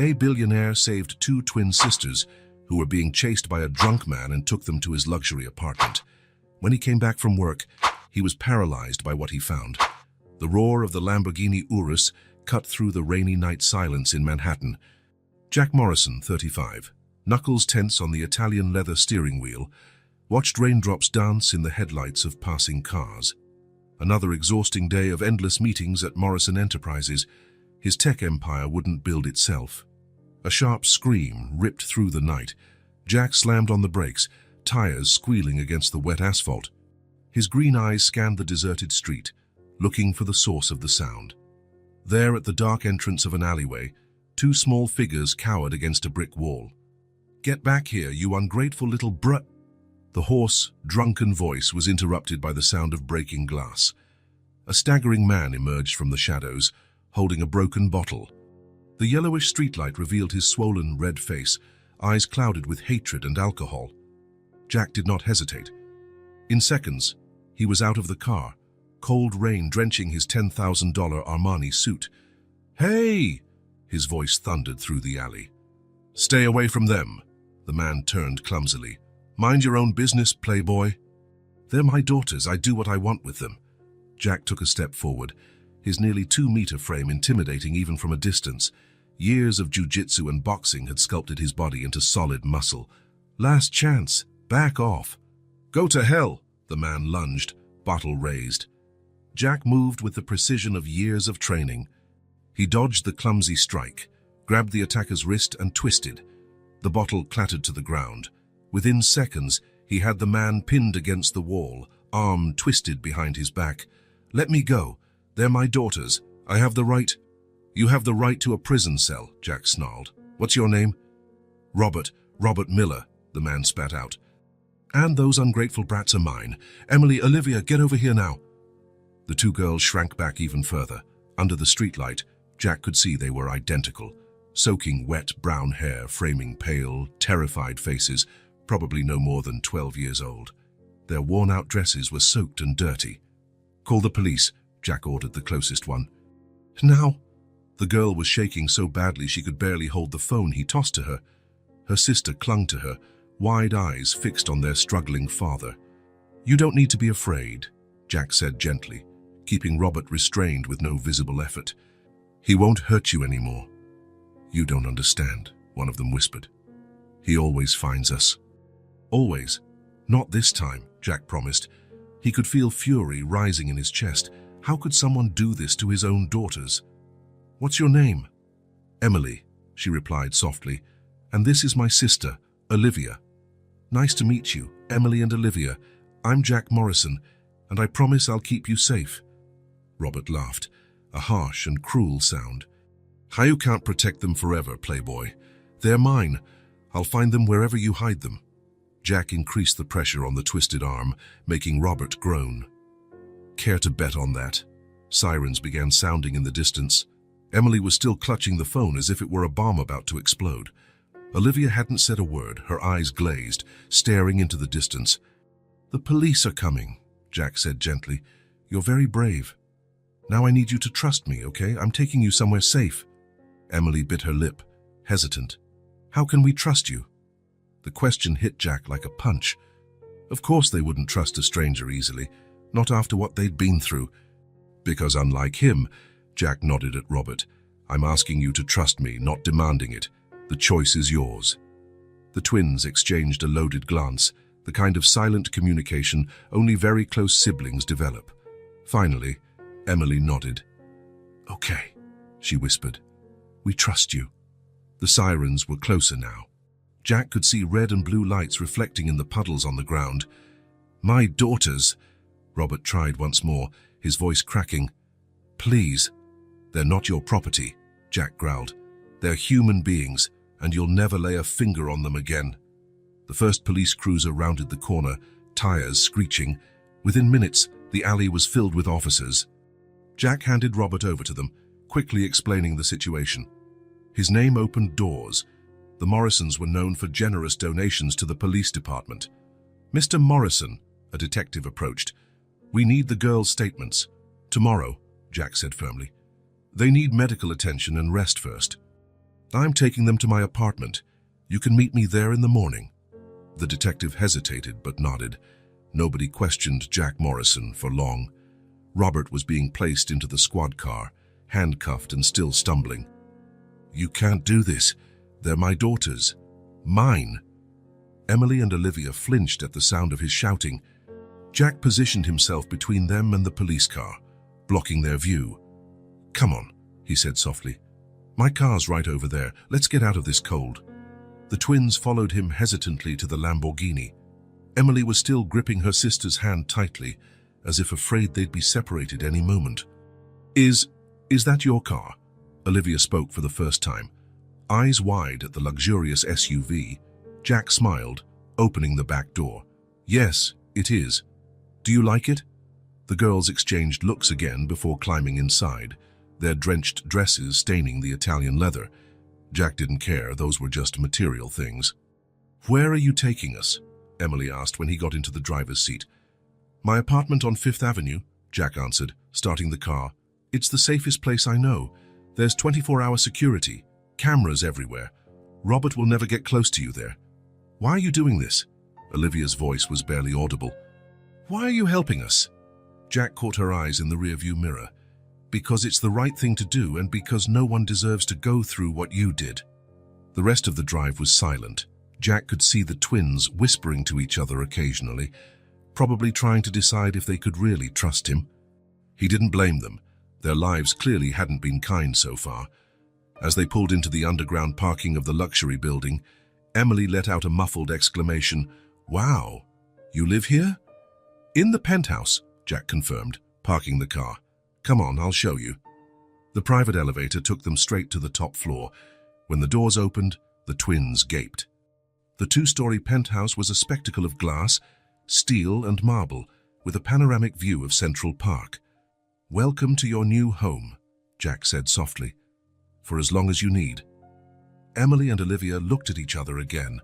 A billionaire saved two twin sisters who were being chased by a drunk man and took them to his luxury apartment. When he came back from work, he was paralyzed by what he found. The roar of the Lamborghini Urus cut through the rainy night silence in Manhattan. Jack Morrison, 35, knuckles tense on the Italian leather steering wheel, watched raindrops dance in the headlights of passing cars. Another exhausting day of endless meetings at Morrison Enterprises. His tech empire wouldn't build itself. A sharp scream ripped through the night. Jack slammed on the brakes, tires squealing against the wet asphalt. His green eyes scanned the deserted street, looking for the source of the sound. There, at the dark entrance of an alleyway, two small figures cowered against a brick wall. "Get back here, you ungrateful little br—" The hoarse, drunken voice was interrupted by the sound of breaking glass. A staggering man emerged from the shadows, holding a broken bottle. The yellowish streetlight revealed his swollen, red face, eyes clouded with hatred and alcohol. Jack did not hesitate. In seconds, he was out of the car, cold rain drenching his $10,000 Armani suit. "Hey!" his voice thundered through the alley. "Stay away from them," the man turned clumsily. "Mind your own business, playboy." "They're my daughters. I do what I want with them." Jack took a step forward, his nearly 2-meter frame intimidating even from a distance. Years of jiu-jitsu and boxing had sculpted his body into solid muscle. "Last chance. Back off." "Go to hell," the man lunged, bottle raised. Jack moved with the precision of years of training. He dodged the clumsy strike, grabbed the attacker's wrist and twisted. The bottle clattered to the ground. Within seconds, he had the man pinned against the wall, arm twisted behind his back. "Let me go. They're my daughters. I have the right—" "You have the right to a prison cell," Jack snarled. "What's your name?" Robert Miller," the man spat out. "And those ungrateful brats are mine. Emily, Olivia, get over here now." The two girls shrank back even further. Under the streetlight, Jack could see they were identical. Soaking wet brown hair framing pale, terrified faces, probably no more than 12 years old. Their worn-out dresses were soaked and dirty. "Call the police," Jack ordered the closest one. "Now?" The girl was shaking so badly she could barely hold the phone he tossed to her. Her sister clung to her, wide eyes fixed on their struggling father. "You don't need to be afraid," Jack said gently, keeping Robert restrained with no visible effort. "He won't hurt you anymore." "You don't understand," one of them whispered. "He always finds us." "Always. Not this time," Jack promised. He could feel fury rising in his chest. How could someone do this to his own daughters? "What's your name?" "Emily," she replied softly. "And this is my sister, Olivia." "Nice to meet you, Emily and Olivia. I'm Jack Morrison, and I promise I'll keep you safe." Robert laughed, a harsh and cruel sound. "How you can't protect them forever, playboy. They're mine. I'll find them wherever you hide them." Jack increased the pressure on the twisted arm, making Robert groan. "Care to bet on that?" Sirens began sounding in the distance. Emily was still clutching the phone as if it were a bomb about to explode. Olivia hadn't said a word, her eyes glazed, staring into the distance. "The police are coming," Jack said gently. "You're very brave. Now I need you to trust me, okay? I'm taking you somewhere safe." Emily bit her lip, hesitant. "How can we trust you?" The question hit Jack like a punch. Of course they wouldn't trust a stranger easily, not after what they'd been through. "Because unlike him," Jack nodded at Robert, "I'm asking you to trust me, not demanding it. The choice is yours." The twins exchanged a loaded glance, the kind of silent communication only very close siblings develop. Finally, Emily nodded. "Okay," she whispered. "We trust you." The sirens were closer now. Jack could see red and blue lights reflecting in the puddles on the ground. "My daughters," Robert tried once more, his voice cracking. "Please." "They're not your property," Jack growled. "They're human beings, and you'll never lay a finger on them again." The first police cruiser rounded the corner, tires screeching. Within minutes, the alley was filled with officers. Jack handed Robert over to them, quickly explaining the situation. His name opened doors. The Morrisons were known for generous donations to the police department. "Mr. Morrison," a detective approached. "We need the girls' statements. Tomorrow," Jack said firmly. "They need medical attention and rest first." I'm taking them to my apartment. You can meet me there in the morning. The detective hesitated but nodded. Nobody questioned Jack Morrison for long. Robert was being placed into the squad car, handcuffed and still stumbling. You can't do this. They're my daughters. Mine. Emily and Olivia flinched at the sound of his shouting. Jack positioned himself between them and the police car, blocking their view. Come on, he said softly. My car's right over there. Let's get out of this cold. The twins followed him hesitantly to the Lamborghini. Emily was still gripping her sister's hand tightly, as if afraid they'd be separated any moment. Is that your car? Olivia spoke for the first time. Eyes wide at the luxurious SUV, Jack smiled, opening the back door. Yes, it is. Do you like it? The girls exchanged looks again before climbing inside, their drenched dresses staining the Italian leather. Jack didn't care, those were just material things. Where are you taking us? Emily asked when he got into the driver's seat. My apartment on 5th Avenue, Jack answered, starting the car. It's the safest place I know. There's 24-hour security, cameras everywhere. Robert will never get close to you there. Why are you doing this? Olivia's voice was barely audible. Why are you helping us? Jack caught her eyes in the rearview mirror. Because it's the right thing to do and because no one deserves to go through what you did. The rest of the drive was silent. Jack could see the twins whispering to each other occasionally, probably trying to decide if they could really trust him. He didn't blame them. Their lives clearly hadn't been kind so far. As they pulled into the underground parking of the luxury building, Emily let out a muffled exclamation. Wow, you live here? In the penthouse, Jack confirmed, parking the car. Come on, I'll show you. The private elevator took them straight to the top floor. When the doors opened, the twins gaped. The two-story penthouse was a spectacle of glass, steel and marble, with a panoramic view of Central Park. Welcome to your new home, Jack said softly. For as long as you need. Emily and Olivia looked at each other again,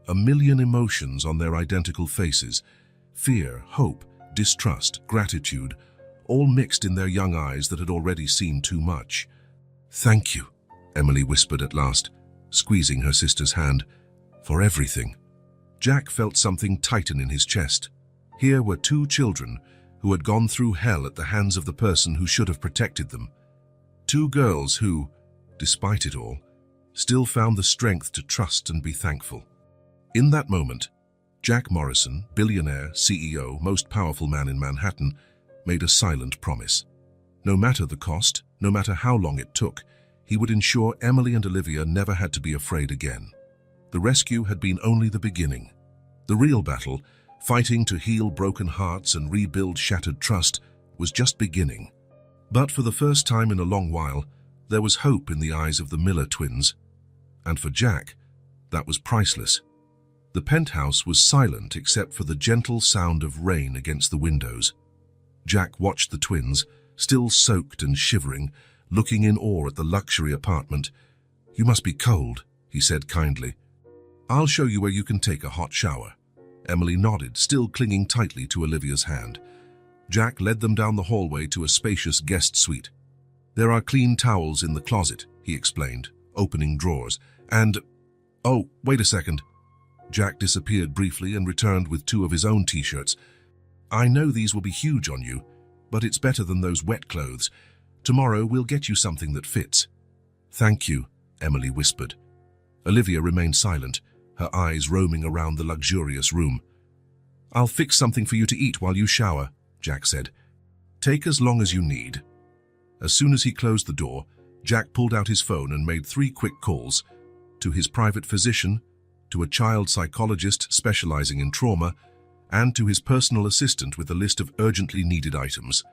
a million emotions on their identical faces. Fear, hope, distrust, gratitude, all mixed in their young eyes that had already seen too much. Thank you, Emily whispered at last, squeezing her sister's hand. For everything. Jack felt something tighten in his chest. Here were two children who had gone through hell at the hands of the person who should have protected them. Two girls who, despite it all, still found the strength to trust and be thankful. In that moment, Jack Morrison, billionaire, CEO, most powerful man in Manhattan, made a silent promise. No matter the cost, no matter how long it took, he would ensure Emily and Olivia never had to be afraid again. The rescue had been only the beginning. The real battle, fighting to heal broken hearts and rebuild shattered trust, was just beginning. But for the first time in a long while, there was hope in the eyes of the Miller twins. And for Jack, that was priceless. The penthouse was silent except for the gentle sound of rain against the windows. Jack watched the twins, still soaked and shivering, looking in awe at the luxury apartment. You must be cold, he said kindly. I'll show you where you can take a hot shower. Emily nodded, still clinging tightly to Olivia's hand. Jack led them down the hallway to a spacious guest suite. There are clean towels in the closet, he explained, opening drawers. And, oh, wait a second. Jack disappeared briefly and returned with two of his own t-shirts. I know these will be huge on you, but it's better than those wet clothes. Tomorrow we'll get you something that fits. Thank you, Emily whispered. Olivia remained silent, her eyes roaming around the luxurious room. I'll fix something for you to eat while you shower, Jack said. Take as long as you need. As soon as he closed the door, Jack pulled out his phone and made 3 quick calls. To his private physician, to a child psychologist specializing in trauma, and to his personal assistant with a list of urgently needed items.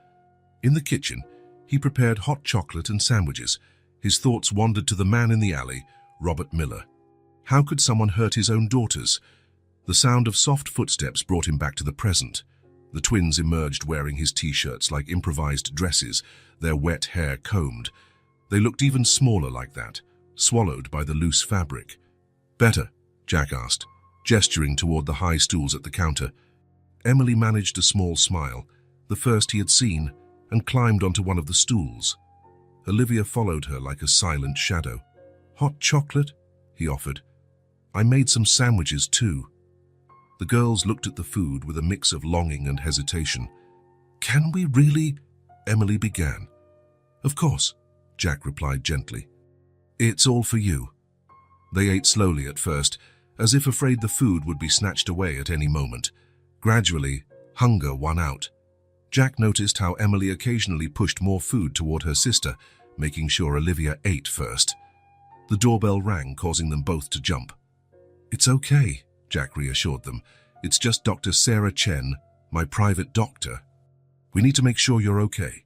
In the kitchen, he prepared hot chocolate and sandwiches. His thoughts wandered to the man in the alley, Robert Miller. How could someone hurt his own daughters? The sound of soft footsteps brought him back to the present. The twins emerged wearing his t-shirts like improvised dresses, their wet hair combed. They looked even smaller like that, swallowed by the loose fabric. Better, Jack asked, gesturing toward the high stools at the counter. Emily managed a small smile, the first he had seen, and climbed onto one of the stools. Olivia followed her like a silent shadow. Hot chocolate? He offered. I made some sandwiches too. The girls looked at the food with a mix of longing and hesitation. Can we really? Emily began. Of course, Jack replied gently. It's all for you. They ate slowly at first, as if afraid the food would be snatched away at any moment. Gradually, hunger won out. Jack noticed how Emily occasionally pushed more food toward her sister, making sure Olivia ate first. The doorbell rang, causing them both to jump. It's okay, Jack reassured them. It's just Dr. Sarah Chen, my private doctor. We need to make sure you're okay.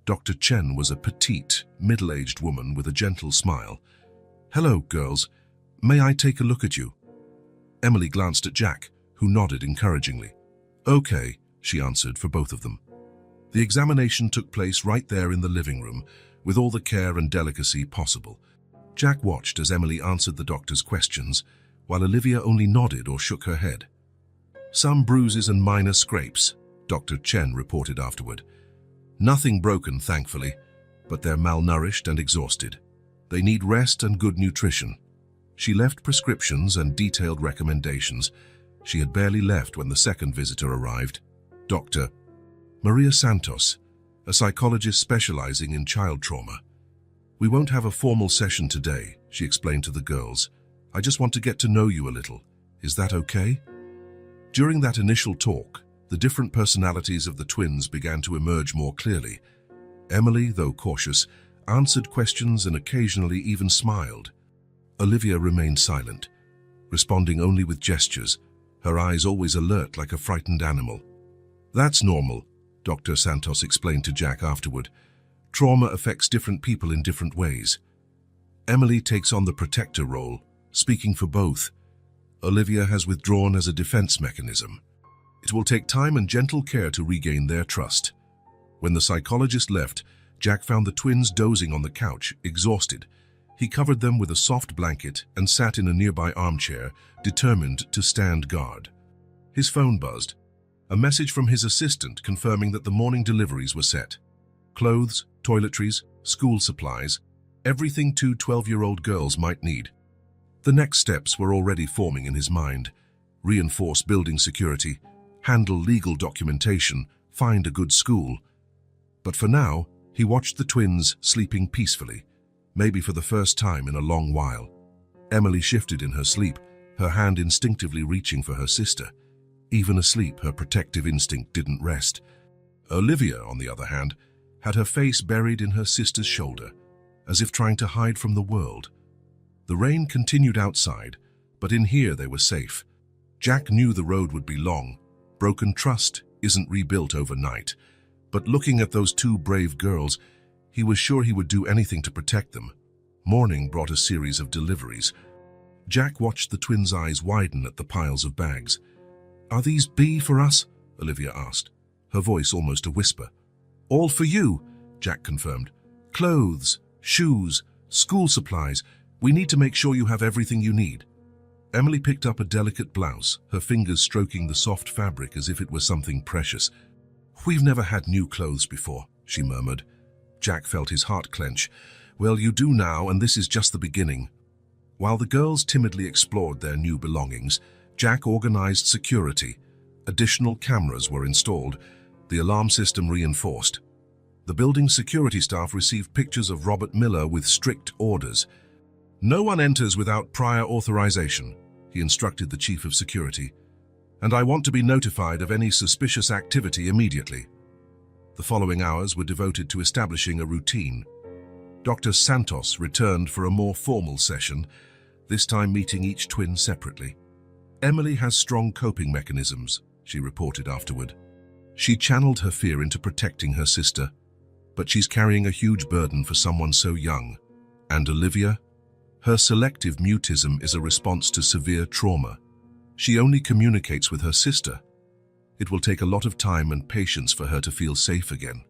Dr. Chen was a petite, middle-aged woman with a gentle smile. Hello, girls. May I take a look at you? Emily glanced at Jack, who nodded encouragingly. Okay, she answered for both of them. The examination took place right there in the living room, with all the care and delicacy possible. Jack watched as Emily answered the doctor's questions, while Olivia only nodded or shook her head. Some bruises and minor scrapes, Dr. Chen reported afterward. Nothing broken, thankfully, but they're malnourished and exhausted. They need rest and good nutrition. She left prescriptions and detailed recommendations. She had barely left when the second visitor arrived. Dr. Maria Santos, a psychologist specializing in child trauma. We won't have a formal session today, she explained to the girls. I just want to get to know you a little. Is that okay? During that initial talk, the different personalities of the twins began to emerge more clearly. Emily, though cautious, answered questions and occasionally even smiled. Olivia remained silent, responding only with gestures, her eyes always alert like a frightened animal. That's normal, Dr. Santos explained to Jack afterward. Trauma affects different people in different ways. Emily takes on the protector role, speaking for both. Olivia has withdrawn as a defense mechanism. It will take time and gentle care to regain their trust. When the psychologist left, Jack found the twins dozing on the couch, exhausted. He covered them with a soft blanket and sat in a nearby armchair, determined to stand guard. His phone buzzed. A message from his assistant confirming that the morning deliveries were set. Clothes, toiletries, school supplies, everything two 12-year-old girls might need. The next steps were already forming in his mind. Reinforce building security, handle legal documentation, find a good school. But for now, he watched the twins sleeping peacefully, maybe for the first time in a long while. Emily shifted in her sleep, her hand instinctively reaching for her sister. Even asleep, her protective instinct didn't rest. Olivia, on the other hand, had her face buried in her sister's shoulder, as if trying to hide from the world. The rain continued outside, but in here they were safe. Jack knew the road would be long. Broken trust isn't rebuilt overnight. But looking at those two brave girls, he was sure he would do anything to protect them. Morning brought a series of deliveries. Jack watched the twins' eyes widen at the piles of bags. Are these B for us? Olivia asked, her voice almost a whisper. All for you, Jack confirmed. Clothes, shoes, school supplies. We need to make sure you have everything you need. Emily picked up a delicate blouse, her fingers stroking the soft fabric as if it were something precious. We've never had new clothes before, she murmured. Jack felt his heart clench. Well, you do now, and this is just the beginning. While the girls timidly explored their new belongings, Jack organized security. Additional cameras were installed, the alarm system reinforced. The building's security staff received pictures of Robert Miller with strict orders. No one enters without prior authorization, he instructed the chief of security. And I want to be notified of any suspicious activity immediately. The following hours were devoted to establishing a routine. Dr. Santos returned for a more formal session, this time meeting each twin separately. Emily has strong coping mechanisms, she reported afterward. She channeled her fear into protecting her sister, but she's carrying a huge burden for someone so young. And Olivia? Her selective mutism is a response to severe trauma. She only communicates with her sister. It will take a lot of time and patience for her to feel safe again.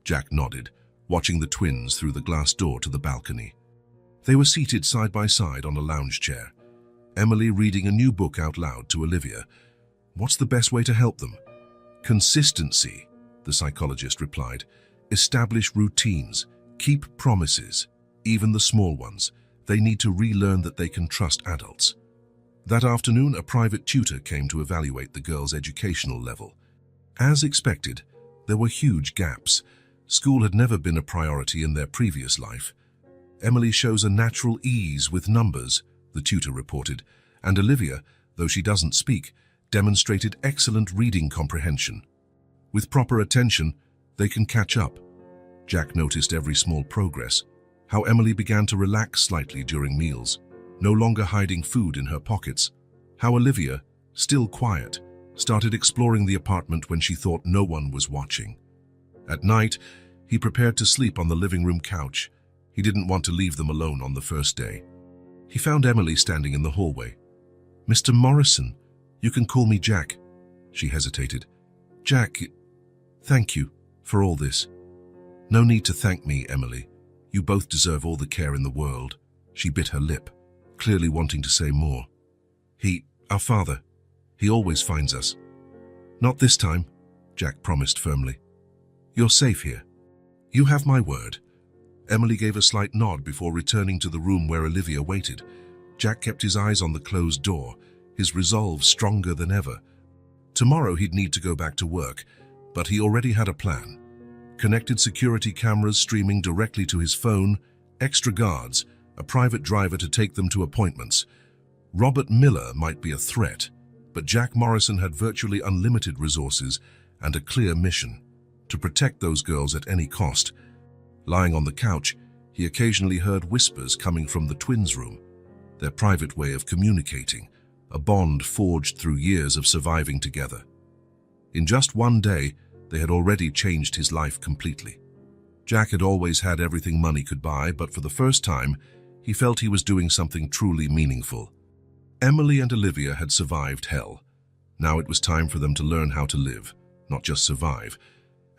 Jack nodded, watching the twins through the glass door to the balcony. They were seated side by side on a lounge chair, Emily reading a new book out loud to Olivia. What's the best way to help them? Consistency, the psychologist replied. Establish routines, keep promises, even the small ones. They need to relearn that they can trust adults. That afternoon, a private tutor came to evaluate the girls' educational level. As expected, there were huge gaps. School had never been a priority in their previous life. Emily shows a natural ease with numbers, the tutor reported, and Olivia, though she doesn't speak, demonstrated excellent reading comprehension. With proper attention, they can catch up. Jack noticed every small progress, how Emily began to relax slightly during meals, no longer hiding food in her pockets, how Olivia, still quiet, started exploring the apartment when she thought no one was watching. At night, he prepared to sleep on the living room couch. He didn't want to leave them alone on the first day. He found Emily standing in the hallway. "Mr. Morrison, you can call me Jack." She hesitated. "Jack, thank you for all this." "No need to thank me, Emily. You both deserve all the care in the world." She bit her lip, clearly wanting to say more. Our father, he always finds us." "Not this time," Jack promised firmly. "You're safe here." "You have my word." Emily gave a slight nod before returning to the room where Olivia waited. Jack kept his eyes on the closed door, his resolve stronger than ever. Tomorrow he'd need to go back to work, but he already had a plan. Connected security cameras streaming directly to his phone, extra guards, a private driver to take them to appointments. Robert Miller might be a threat, but Jack Morrison had virtually unlimited resources and a clear mission: to protect those girls at any cost. Lying on the couch, he occasionally heard whispers coming from the twins' room, their private way of communicating, a bond forged through years of surviving together. In just one day, they had already changed his life completely. Jack had always had everything money could buy, but for the first time, he felt he was doing something truly meaningful. Emily and Olivia had survived hell. Now it was time for them to learn how to live, not just survive,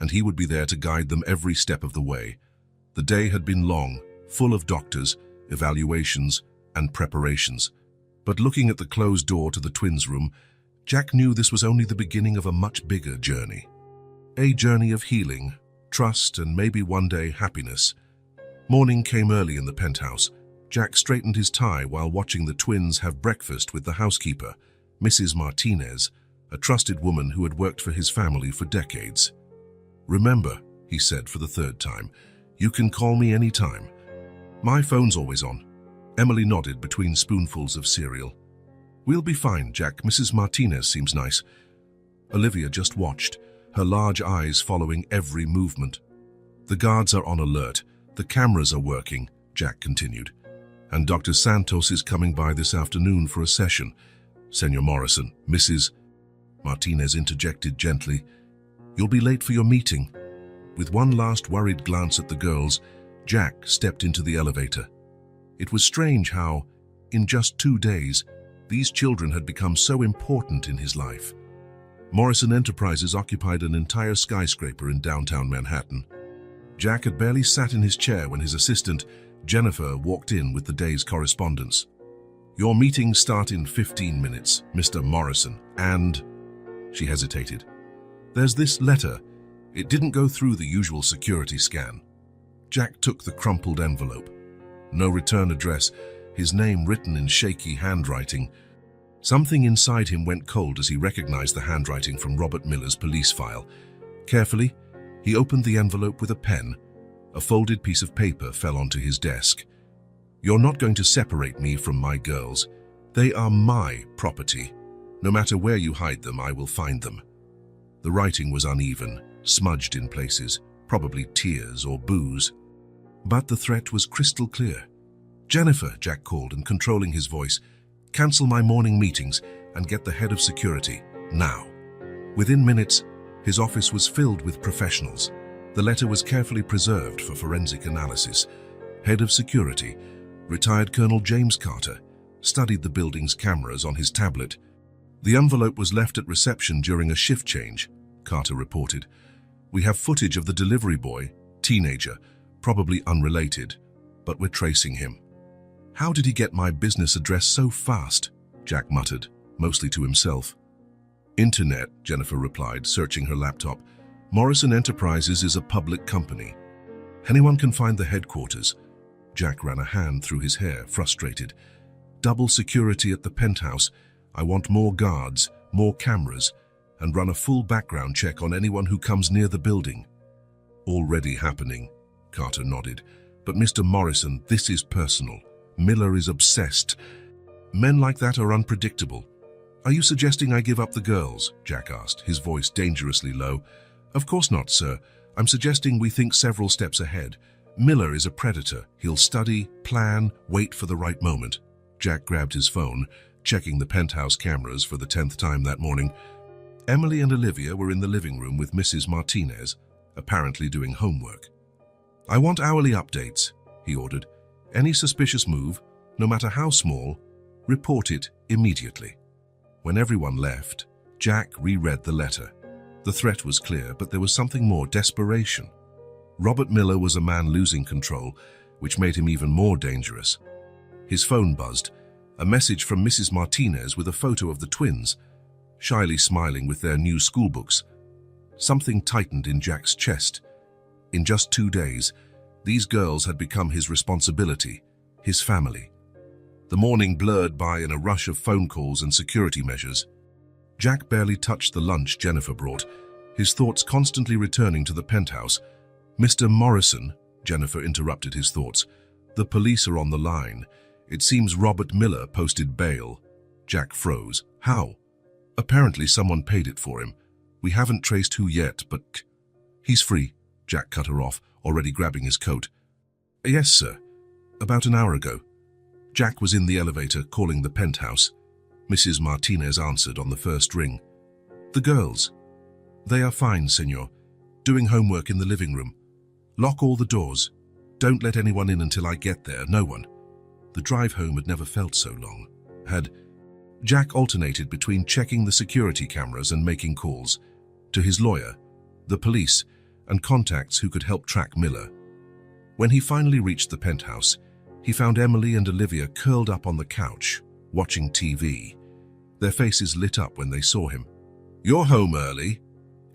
and he would be there to guide them every step of the way. The day had been long, full of doctors, evaluations, and preparations. But looking at the closed door to the twins' room, Jack knew this was only the beginning of a much bigger journey. A journey of healing, trust, and maybe one day happiness. Morning came early in the penthouse. Jack straightened his tie while watching the twins have breakfast with the housekeeper, Mrs. Martinez, a trusted woman who had worked for his family for decades. "Remember," he said for the third time, "you can call me any time. My phone's always on." Emily nodded between spoonfuls of cereal. "We'll be fine, Jack. Mrs. Martinez seems nice." Olivia just watched, her large eyes following every movement. "The guards are on alert. The cameras are working," Jack continued. "And Dr. Santos is coming by this afternoon for a session." "Senor Morrison," Mrs. Martinez interjected gently, "you'll be late for your meeting." With one last worried glance at the girls, Jack stepped into the elevator. It was strange how, in just 2 days, these children had become so important in his life. Morrison Enterprises occupied an entire skyscraper in downtown Manhattan. Jack had barely sat in his chair when his assistant, Jennifer, walked in with the day's correspondence. "Your meetings start in 15 minutes, Mr. Morrison, and..." She hesitated. "There's this letter. It didn't go through the usual security scan." Jack took the crumpled envelope. No return address, his name written in shaky handwriting. Something inside him went cold as he recognized the handwriting from Robert Miller's police file. Carefully, he opened the envelope with a pen. A folded piece of paper fell onto his desk. "You're not going to separate me from my girls. They are my property. No matter where you hide them, I will find them." The writing was uneven, smudged in places, probably tears or booze. But the threat was crystal clear. "Jennifer," Jack called, and controlling his voice, "cancel my morning meetings and get the head of security, now." Within minutes, his office was filled with professionals. The letter was carefully preserved for forensic analysis. Head of security, retired Colonel James Carter, studied the building's cameras on his tablet. "The envelope was left at reception during a shift change," Carter reported. "We have footage of the delivery boy, teenager, probably unrelated, but we're tracing him." "How did he get my business address so fast?" Jack muttered, mostly to himself. "Internet," Jennifer replied, searching her laptop. "Morrison Enterprises is a public company. Anyone can find the headquarters. Jack ran a hand through his hair, frustrated. Double security at the penthouse. I want more guards, more cameras, and run a full background check on anyone who comes near the building. Already happening, Carter nodded. But Mr. Morrison, this is personal. Miller is obsessed. Men like that are unpredictable. Are you suggesting I give up the girls? Jack asked, his voice dangerously low. Of course not, sir. I'm suggesting we think several steps ahead. Miller is a predator. He'll study, plan, wait for the right moment. Jack grabbed his phone, checking the penthouse cameras for the 10th time that morning. Emily and Olivia were in the living room with Mrs. Martinez, apparently doing homework. I want hourly updates, he ordered. Any suspicious move, no matter how small, report it immediately. When everyone left, Jack reread the letter. The threat was clear, but there was something more: desperation. Robert Miller was a man losing control, which made him even more dangerous. His phone buzzed, a message from Mrs. Martinez with a photo of the twins, shyly smiling with their new schoolbooks. Something tightened in Jack's chest. In just 2 days, these girls had become his responsibility, his family. The morning blurred by in a rush of phone calls and security measures. Jack barely touched the lunch Jennifer brought, his thoughts constantly returning to the penthouse. Mr. Morrison, Jennifer interrupted his thoughts. The police are on the line. It seems Robert Miller posted bail. Jack froze. How? Apparently someone paid it for him. We haven't traced who yet, but... He's free, Jack cut her off, already grabbing his coat. Yes, sir. About an hour ago. Jack was in the elevator, calling the penthouse. Mrs. Martinez answered on the first ring. The girls. They are fine, senor. Doing homework in the living room. Lock all the doors. Don't let anyone in until I get there, no one. The drive home had never felt so long. Jack alternated between checking the security cameras and making calls to his lawyer, the police, and contacts who could help track Miller. When he finally reached the penthouse, he found Emily and Olivia curled up on the couch, watching TV. Their faces lit up when they saw him. You're home early,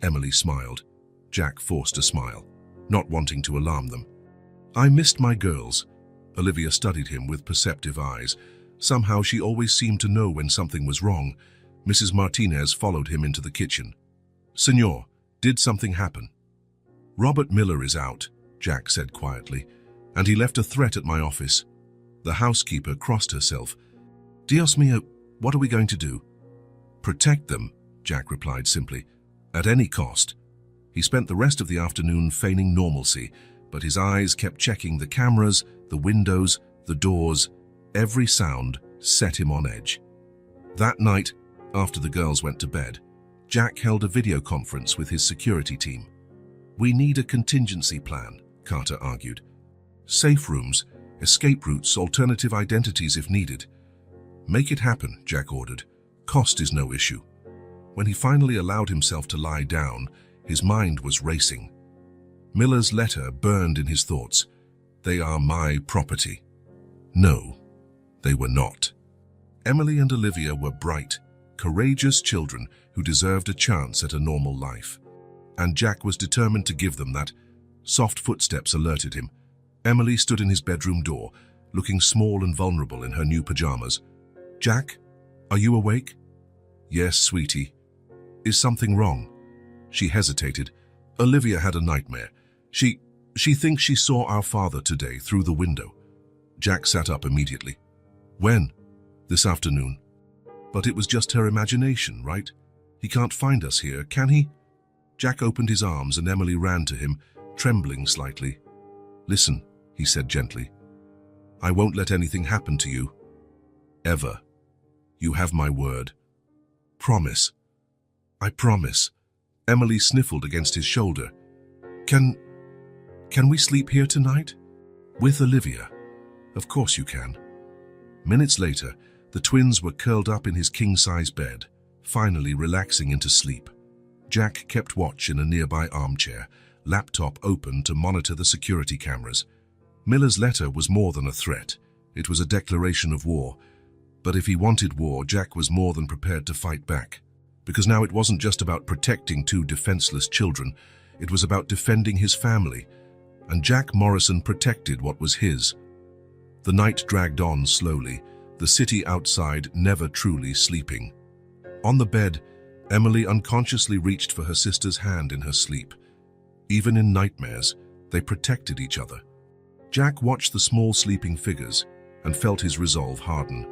Emily smiled. Jack forced a smile, not wanting to alarm them. I missed my girls. Olivia studied him with perceptive eyes. Somehow she always seemed to know when something was wrong. Mrs. Martinez followed him into the kitchen. Senor, did something happen? Robert Miller is out, Jack said quietly, and he left a threat at my office. The housekeeper crossed herself. Dios mío, what are we going to do? Protect them, Jack replied simply, at any cost. He spent the rest of the afternoon feigning normalcy, but his eyes kept checking the cameras, the windows, the doors. Every sound set him on edge. That night, after the girls went to bed, Jack held a video conference with his security team. We need a contingency plan, Carter argued. Safe rooms, escape routes, alternative identities if needed. Make it happen, Jack ordered. Cost is no issue. When he finally allowed himself to lie down, his mind was racing. Miller's letter burned in his thoughts. They are my property. No, they were not. Emily and Olivia were bright, courageous children who deserved a chance at a normal life. And Jack was determined to give them that. Soft footsteps alerted him. Emily stood in his bedroom door, looking small and vulnerable in her new pajamas. Jack, are you awake? Yes, sweetie. Is something wrong? She hesitated. Olivia had a nightmare. She thinks she saw our father today through the window. Jack sat up immediately. When? This afternoon. But it was just her imagination, right? He can't find us here, can he? Jack opened his arms and Emily ran to him, trembling slightly. Listen, he said gently. I won't let anything happen to you. Ever. You have my word. Promise. I promise. Emily sniffled against his shoulder. Can we sleep here tonight? With Olivia? Of course you can. Minutes later, the twins were curled up in his king-size bed, finally relaxing into sleep. Jack kept watch in a nearby armchair, laptop open to monitor the security cameras. Miller's letter was more than a threat. It was a declaration of war. But if he wanted war, Jack was more than prepared to fight back. Because now it wasn't just about protecting two defenseless children, it was about defending his family. And Jack Morrison protected what was his. The night dragged on slowly, the city outside never truly sleeping. On the bed, Emily unconsciously reached for her sister's hand in her sleep. Even in nightmares, they protected each other. Jack watched the small sleeping figures and felt his resolve harden.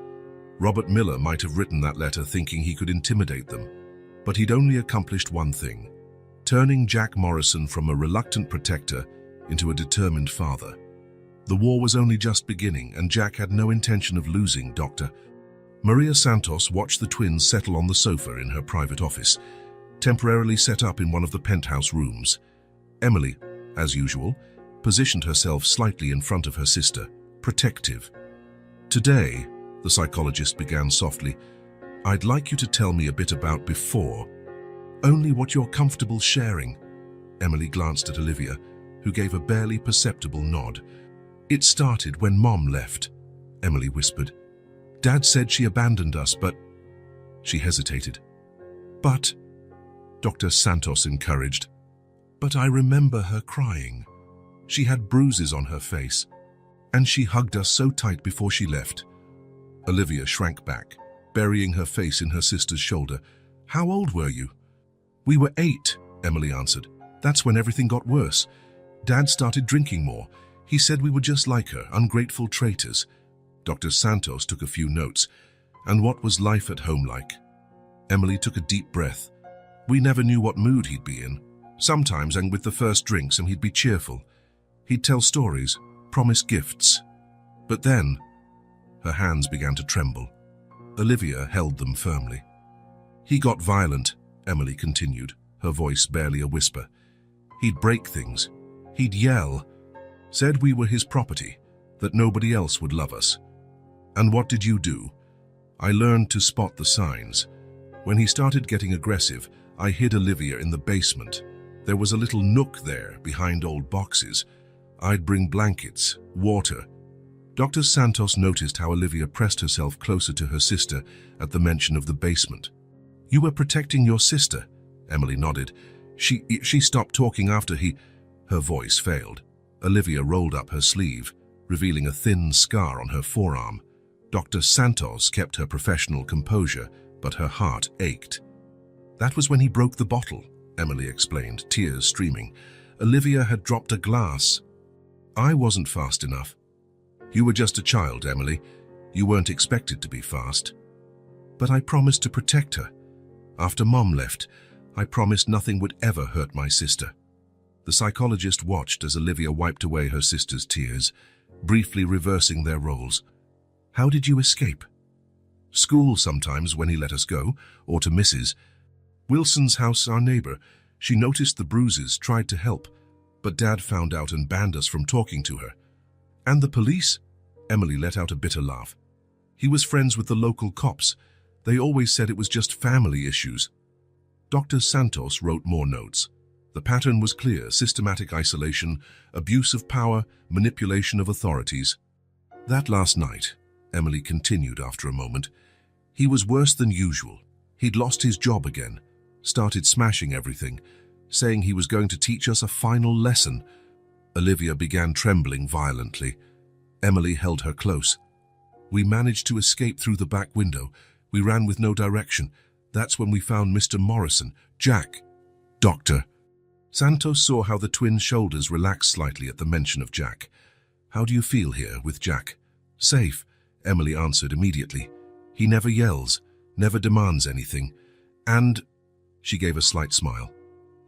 Robert Miller might have written that letter thinking he could intimidate them, but he'd only accomplished one thing: turning Jack Morrison from a reluctant protector into a determined father. The war was only just beginning, and Jack had no intention of losing Dr. Maria Santos watched the twins settle on the sofa in her private office, temporarily set up in one of the penthouse rooms. Emily, as usual, positioned herself slightly in front of her sister, protective. "Today," the psychologist began softly, "I'd like you to tell me a bit about before. Only what you're comfortable sharing." Emily glanced at Olivia, who gave a barely perceptible nod. "It started when Mom left," Emily whispered. "Dad said she abandoned us, but—" She hesitated. "But," Dr. Santos encouraged, "but I remember her crying. She had bruises on her face, and she hugged us so tight before she left." Olivia shrank back, burying her face in her sister's shoulder. "How old were you?" "We were 8, Emily answered. "That's when everything got worse. Dad started drinking more. He said we were just like her, ungrateful traitors." Dr. Santos took a few notes. "And what was life at home like?" Emily took a deep breath. "We never knew what mood he'd be in. Sometimes, and with the first drinks, and he'd be cheerful. He'd tell stories, promise gifts. But then," her hands began to tremble. Olivia held them firmly. "He got violent," Emily continued, her voice barely a whisper. "He'd break things. He'd yell. Said we were his property, that nobody else would love us." "And what did you do?" "I learned to spot the signs. When he started getting aggressive, I hid Olivia in the basement. There was a little nook there, behind old boxes. I'd bring blankets, water." Dr. Santos noticed how Olivia pressed herself closer to her sister at the mention of the basement. "You were protecting your sister," Emily nodded. She stopped talking after he—" Her voice failed. Olivia rolled up her sleeve, revealing a thin scar on her forearm. Dr. Santos kept her professional composure, but her heart ached. "That was when he broke the bottle," Emily explained, tears streaming. "Olivia had dropped a glass. I wasn't fast enough." "You were just a child, Emily. You weren't expected to be fast." "But I promised to protect her. After Mom left, I promised nothing would ever hurt my sister." The psychologist watched as Olivia wiped away her sister's tears, briefly reversing their roles. "How did you escape?" "School sometimes when he let us go, or to Mrs. Wilson's house, our neighbor. She noticed the bruises, tried to help, but Dad found out and banned us from talking to her." "And the police?" Emily let out a bitter laugh. "He was friends with the local cops. They always said it was just family issues." Dr. Santos wrote more notes. The pattern was clear: systematic isolation, abuse of power, manipulation of authorities. "That last night," Emily continued after a moment, "he was worse than usual. He'd lost his job again, started smashing everything, saying he was going to teach us a final lesson." Olivia began trembling violently. Emily held her close. "We managed to escape through the back window. We ran with no direction. That's when we found Mr. Morrison. Jack." "Doctor." Santos saw how the twins' shoulders relaxed slightly at the mention of Jack. "How do you feel here with Jack?" "Safe," Emily answered immediately. "He never yells, never demands anything. And," she gave a slight smile,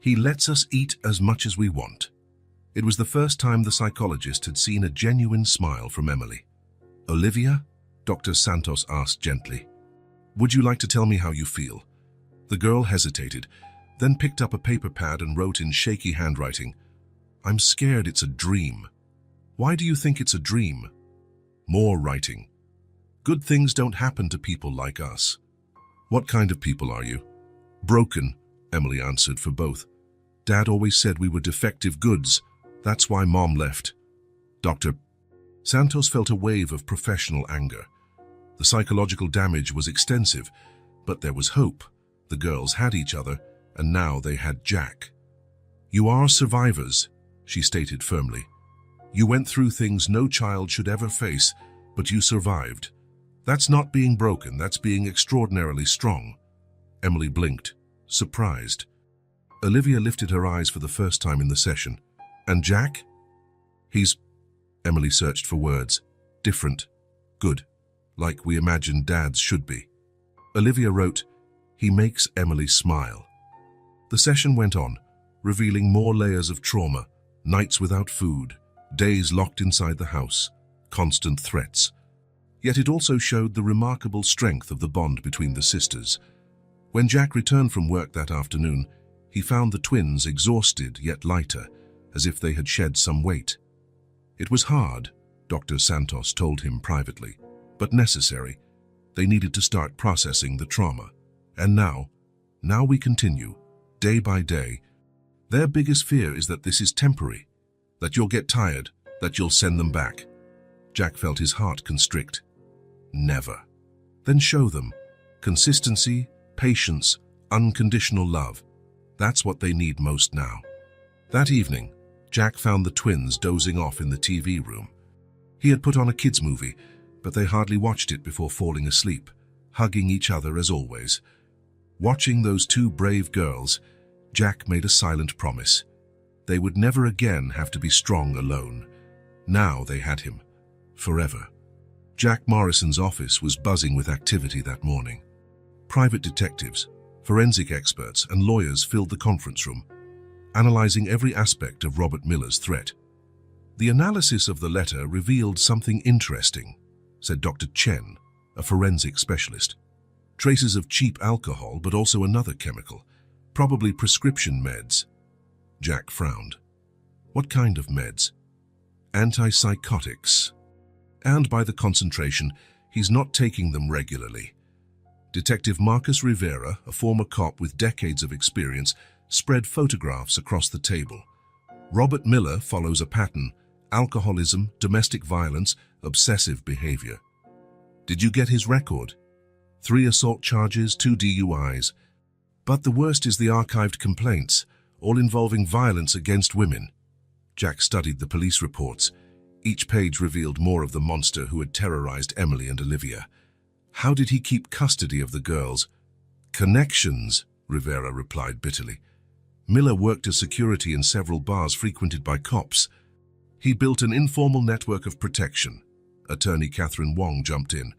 "he lets us eat as much as we want." It was the first time the psychologist had seen a genuine smile from Emily. "Olivia?" Dr. Santos asked gently. "Would you like to tell me how you feel?" The girl hesitated, then picked up a paper pad and wrote in shaky handwriting, "I'm scared it's a dream." "Why do you think it's a dream?" More writing. "Good things don't happen to people like us." "What kind of people are you?" "Broken," Emily answered for both. "Dad always said we were defective goods. That's why Mom left." Dr. Santos felt a wave of professional anger. The psychological damage was extensive, but there was hope. The girls had each other, and now they had Jack. "You are survivors," she stated firmly. "You went through things no child should ever face, But you survived. That's not being broken, that's being extraordinarily strong. Emily blinked, surprised. Olivia lifted her eyes for the first time in the session. And Jack? He's... Emily searched for words. Different. Good. Like we imagined dads should be. Olivia wrote, "He makes Emily smile." The session went on, revealing more layers of trauma, nights without food, days locked inside the house, constant threats. Yet it also showed the remarkable strength of the bond between the sisters. When Jack returned from work that afternoon, he found the twins exhausted yet lighter, as if they had shed some weight. It was hard, Dr. Santos told him privately, but necessary. They needed to start processing the trauma. And now we continue, day by day. Their biggest fear is that this is temporary, that you'll get tired, that you'll send them back. Jack felt his heart constrict. Never. Then show them. Consistency, patience, unconditional love. That's what they need most now. That evening, Jack found the twins dozing off in the TV room. He had put on a kids' movie, but they hardly watched it before falling asleep, hugging each other as always. Watching those two brave girls, Jack made a silent promise. They would never again have to be strong alone. Now they had him. Forever. Jack Morrison's office was buzzing with activity that morning. Private detectives, forensic experts, and lawyers filled the conference room, analyzing every aspect of Robert Miller's threat. The analysis of the letter revealed something interesting, said Dr. Chen, a forensic specialist. Traces of cheap alcohol, but also another chemical, probably prescription meds. Jack frowned. What kind of meds? Antipsychotics. And by the concentration, he's not taking them regularly. Detective Marcus Rivera, a former cop with decades of experience, spread photographs across the table. Robert Miller follows a pattern: alcoholism, domestic violence, obsessive behavior. Did you get his record? 3 assault charges, 2 DUIs. But the worst is the archived complaints, all involving violence against women. Jack studied the police reports. Each page revealed more of the monster who had terrorized Emily and Olivia. How did he keep custody of the girls? Connections, Rivera replied bitterly. Miller worked as security in several bars frequented by cops. He built an informal network of protection. Attorney Catherine Wong jumped in.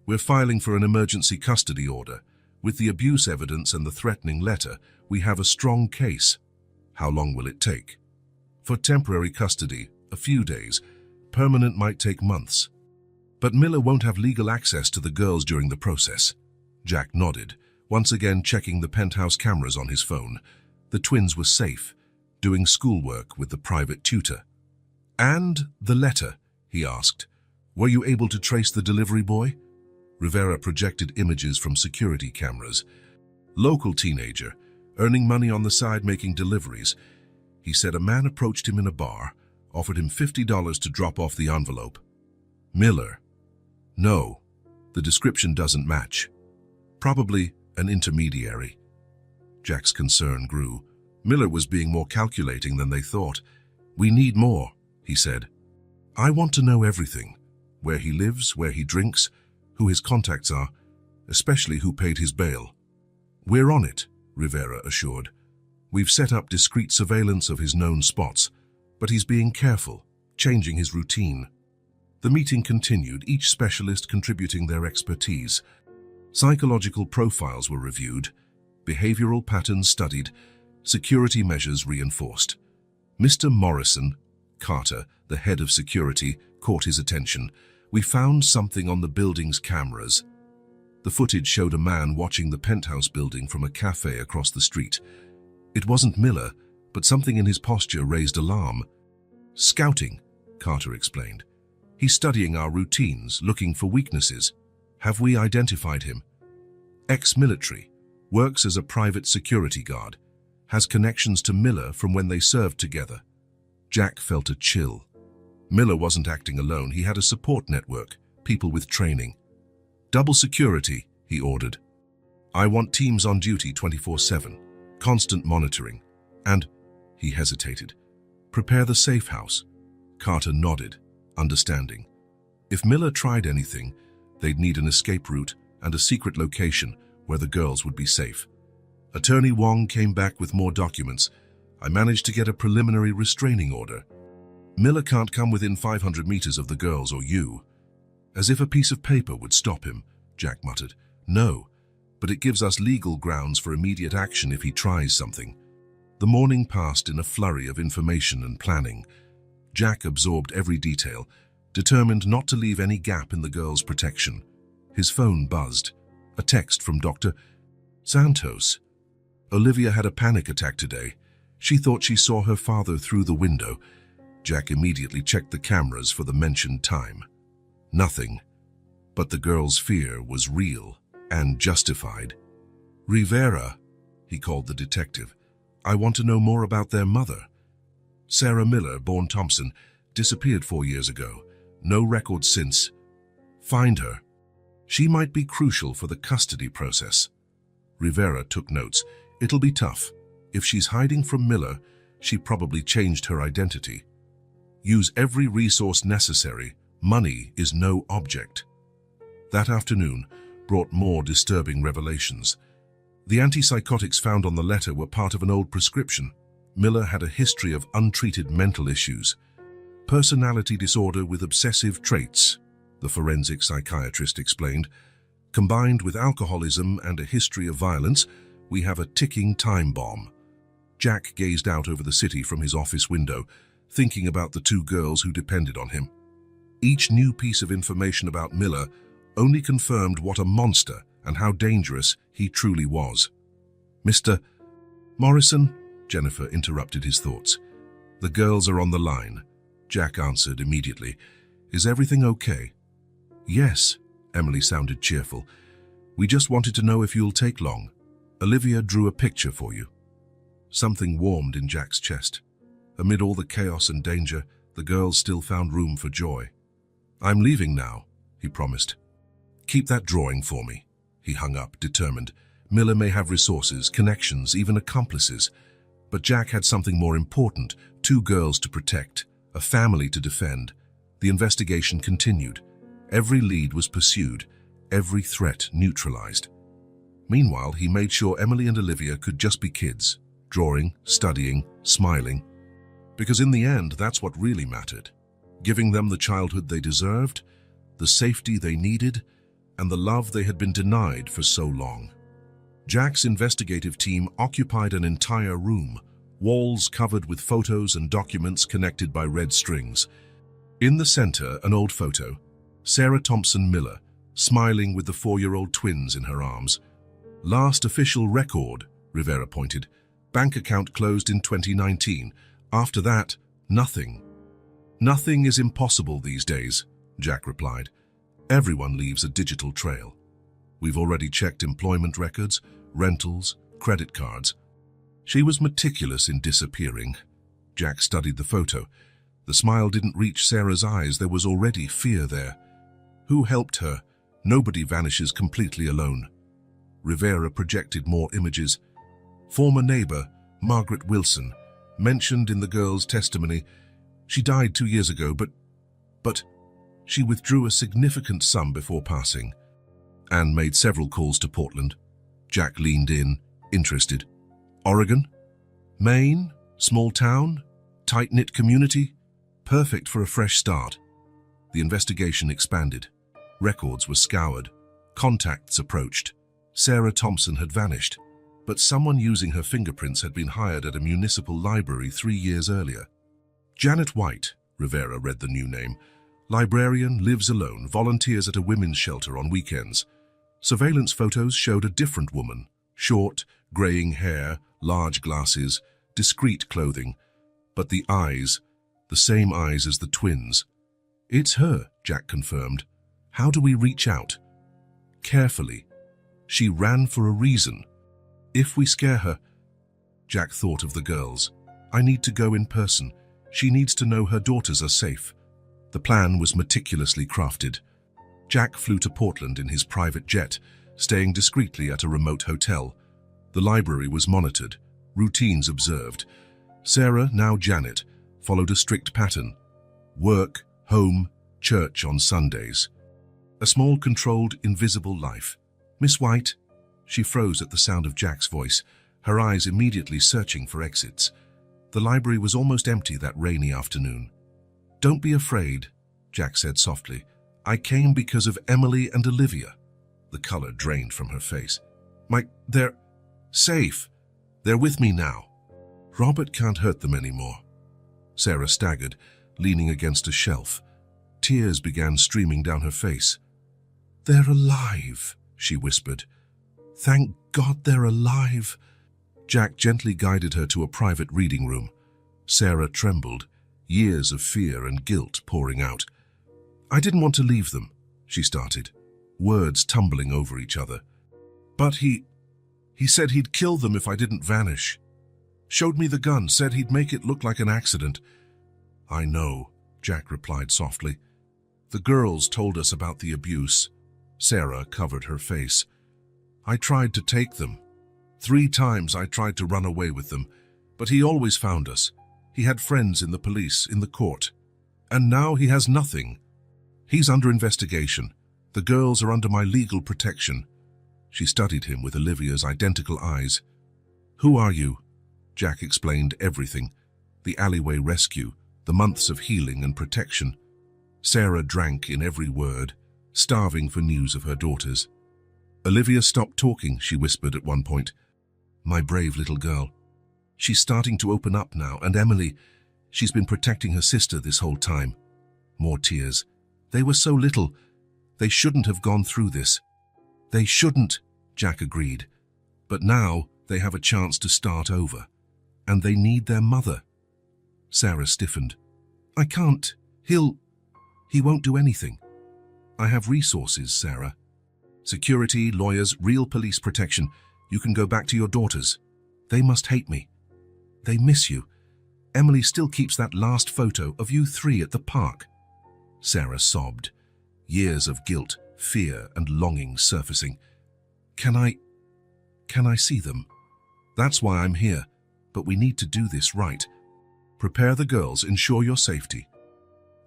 We're filing for an emergency custody order. With the abuse evidence and the threatening letter, we have a strong case. How long will it take? For temporary custody, a few days. Permanent might take months. But Miller won't have legal access to the girls during the process. Jack nodded, once again checking the penthouse cameras on his phone. The twins were safe, doing schoolwork with the private tutor. And the letter, he asked. Were you able to trace the delivery boy? Rivera projected images from security cameras. Local teenager, earning money on the side making deliveries. He said a man approached him in a bar, offered him $50 to drop off the envelope. Miller. No, the description doesn't match. Probably an intermediary. Jack's concern grew. Miller was being more calculating than they thought. We need more, he said. I want to know everything. Where he lives, where he drinks, who his contacts are, especially who paid his bail. We're on it, Rivera assured. We've set up discreet surveillance of his known spots, but he's being careful, changing his routine. The meeting continued, each specialist contributing their expertise. Psychological profiles were reviewed, behavioral patterns studied, security measures reinforced. Mr. Morrison, Carter, the head of security, caught his attention. We found something on the building's cameras. The footage showed a man watching the penthouse building from a cafe across the street. It wasn't Miller, but something in his posture raised alarm. Scouting, Carter explained. He's studying our routines, looking for weaknesses. Have we identified him? Ex-military, works as a private security guard, has connections to Miller from when they served together. Jack felt a chill. Miller wasn't acting alone. He had a support network, people with training. Double security, he ordered. I want teams on duty 24/7, constant monitoring. And, he hesitated, prepare the safe house. Carter nodded, understanding. If Miller tried anything, they'd need an escape route and a secret location where the girls would be safe. Attorney Wong came back with more documents. I managed to get a preliminary restraining order. Miller can't come within 500 meters of the girls or you. As if a piece of paper would stop him, Jack muttered. No, but it gives us legal grounds for immediate action if he tries something. The morning passed in a flurry of information and planning. Jack absorbed every detail, determined not to leave any gap in the girl's protection. His phone buzzed. A text from Dr. Santos. Olivia had a panic attack today. She thought she saw her father through the window. Jack immediately checked the cameras for the mentioned time. Nothing. But the girl's fear was real and justified. Rivera, he called the detective. I want to know more about their mother. Sarah Miller, born Thompson, disappeared 4 years ago. No records since. Find her. She might be crucial for the custody process. Rivera took notes. It'll be tough. If she's hiding from Miller, she probably changed her identity. Use every resource necessary. Money is no object. That afternoon brought more disturbing revelations. The antipsychotics found on the letter were part of an old prescription. Miller had a history of untreated mental issues. Personality disorder with obsessive traits, the forensic psychiatrist explained. Combined with alcoholism and a history of violence, we have a ticking time bomb. Jack gazed out over the city from his office window, thinking about the 2 girls who depended on him. Each new piece of information about Miller only confirmed what a monster and how dangerous he truly was. Mr. Morrison, Jennifer interrupted his thoughts. The girls are on the line. Jack answered immediately. Is everything okay? Yes, Emily sounded cheerful. We just wanted to know if you'll take long. Olivia drew a picture for you. Something warmed in Jack's chest. Amid all the chaos and danger, the girls still found room for joy. I'm leaving now, he promised. Keep that drawing for me. He hung up, determined. Miller may have resources, connections, even accomplices. But Jack had something more important, 2 girls to protect, a family to defend. The investigation continued. Every lead was pursued, every threat neutralized. Meanwhile, he made sure Emily and Olivia could just be kids, drawing, studying, smiling. Because in the end, that's what really mattered. Giving them the childhood they deserved, the safety they needed, and the love they had been denied for so long. Jack's investigative team occupied an entire room, walls covered with photos and documents connected by red strings. In the center, an old photo, Sarah Thompson Miller, smiling with the 4-year-old twins in her arms. Last official record, Rivera pointed. Bank account closed in 2019. After that, nothing. Nothing is impossible these days, Jack replied. Everyone leaves a digital trail. We've already checked employment records, rentals, credit cards. She was meticulous in disappearing. Jack studied the photo. The smile didn't reach Sarah's eyes. There was already fear there. Who helped her? Nobody vanishes completely alone. Rivera projected more images. Former neighbor, Margaret Wilson, mentioned in the girl's testimony. She died 2 years ago, but she withdrew a significant sum before passing. Anne made several calls to Portland. Jack leaned in, interested. Oregon? Maine? Small town? Tight-knit community? Perfect for a fresh start. The investigation expanded. Records were scoured. Contacts approached. Sarah Thompson had vanished, but someone using her fingerprints had been hired at a municipal library 3 years earlier. Janet White, Rivera read the new name. Librarian, lives alone, volunteers at a women's shelter on weekends. Surveillance photos showed a different woman. Short, graying hair, large glasses, discreet clothing. But the eyes, the same eyes as the twins. It's her, Jack confirmed. How do we reach out? Carefully. She ran for a reason. If we scare her... Jack thought of the girls. I need to go in person. She needs to know her daughters are safe. The plan was meticulously crafted. Jack flew to Portland in his private jet, staying discreetly at a remote hotel. The library was monitored, routines observed. Sarah, now Janet, followed a strict pattern. Work, home, church on Sundays. A small, controlled, invisible life. Miss White? She froze at the sound of Jack's voice, her eyes immediately searching for exits. The library was almost empty that rainy afternoon. "Don't be afraid," Jack said softly. "I came because of Emily and Olivia." The color drained from her face. They're safe. They're with me now." "Robert can't hurt them anymore." Sarah staggered, leaning against a shelf. Tears began streaming down her face. "They're alive," she whispered. "Thank God they're alive." Jack gently guided her to a private reading room. Sarah trembled, years of fear and guilt pouring out. "I didn't want to leave them," she started, words tumbling over each other. "But he said he'd kill them if I didn't vanish. Showed me the gun, said he'd make it look like an accident." "I know," Jack replied softly. "The girls told us about the abuse." Sarah covered her face. "I tried to take them. 3 times I tried to run away with them, but he always found us. He had friends in the police, in the court. And now he has nothing. He's under investigation. The girls are under my legal protection." She studied him with Olivia's identical eyes. "Who are you?" Jack explained everything. The alleyway rescue, the months of healing and protection. Sarah drank in every word, starving for news of her daughters. "Olivia stopped talking," she whispered at one point. "My brave little girl. She's starting to open up now, and Emily, she's been protecting her sister this whole time." More tears. "They were so little. They shouldn't have gone through this." "They shouldn't," Jack agreed. "But now they have a chance to start over. And they need their mother." Sarah stiffened. "I can't. He won't do anything." "I have resources, Sarah. Security, lawyers, real police protection. You can go back to your daughters. They must hate me. They miss you. Emily still keeps that last photo of you 3 at the park." Sarah sobbed, years of guilt, fear, and longing surfacing. Can I see them? That's why I'm here, but we need to do this right. Prepare the girls, ensure your safety."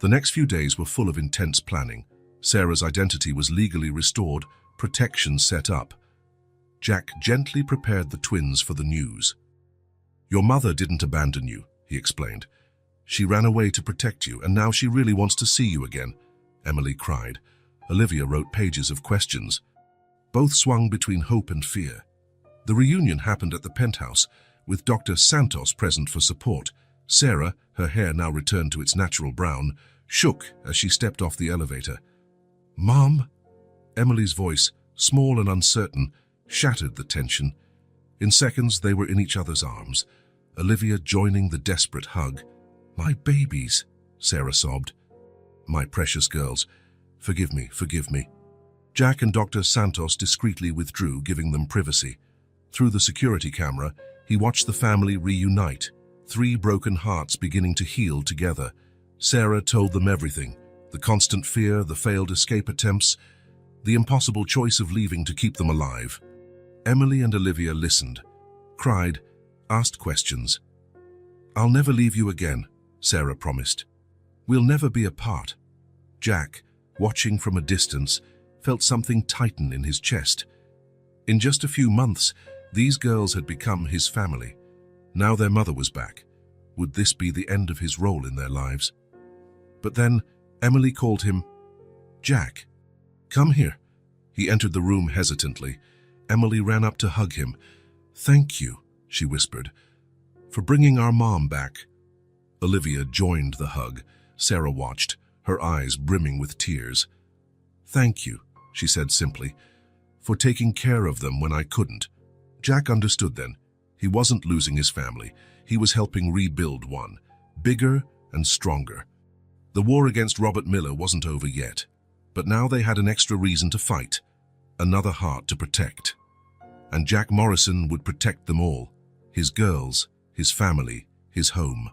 The next few days were full of intense planning. Sarah's identity was legally restored, protection set up. Jack gently prepared the twins for the news. "Your mother didn't abandon you," he explained. "She ran away to protect you, and now she really wants to see you again." Emily cried. Olivia wrote pages of questions. Both swung between hope and fear. The reunion happened at the penthouse, with Dr. Santos present for support. Sarah, her hair now returned to its natural brown, shook as she stepped off the elevator. "Mom?" Emily's voice, small and uncertain, shattered the tension. In seconds, they were in each other's arms, Olivia joining the desperate hug. "My babies," Sarah sobbed. "My precious girls, forgive me, forgive me." Jack and Dr. Santos discreetly withdrew, giving them privacy. Through the security camera, he watched the family reunite, 3 broken hearts beginning to heal together. Sarah told them everything, the constant fear, the failed escape attempts, the impossible choice of leaving to keep them alive. Emily and Olivia listened, cried, asked questions. "I'll never leave you again," Sarah promised. "We'll never be apart." Jack, watching from a distance, felt something tighten in his chest. In just a few months, these girls had become his family. Now their mother was back. Would this be the end of his role in their lives? But then Emily called him. "Jack, come here." He entered the room hesitantly. Emily ran up to hug him. "Thank you," she whispered, "for bringing our mom back." Olivia joined the hug. Sarah watched, her eyes brimming with tears. "Thank you," she said simply, "for taking care of them when I couldn't." Jack understood then. He wasn't losing his family. He was helping rebuild one, bigger and stronger. The war against Robert Miller wasn't over yet, but now they had an extra reason to fight, another heart to protect. And Jack Morrison would protect them all, his girls, his family, his home.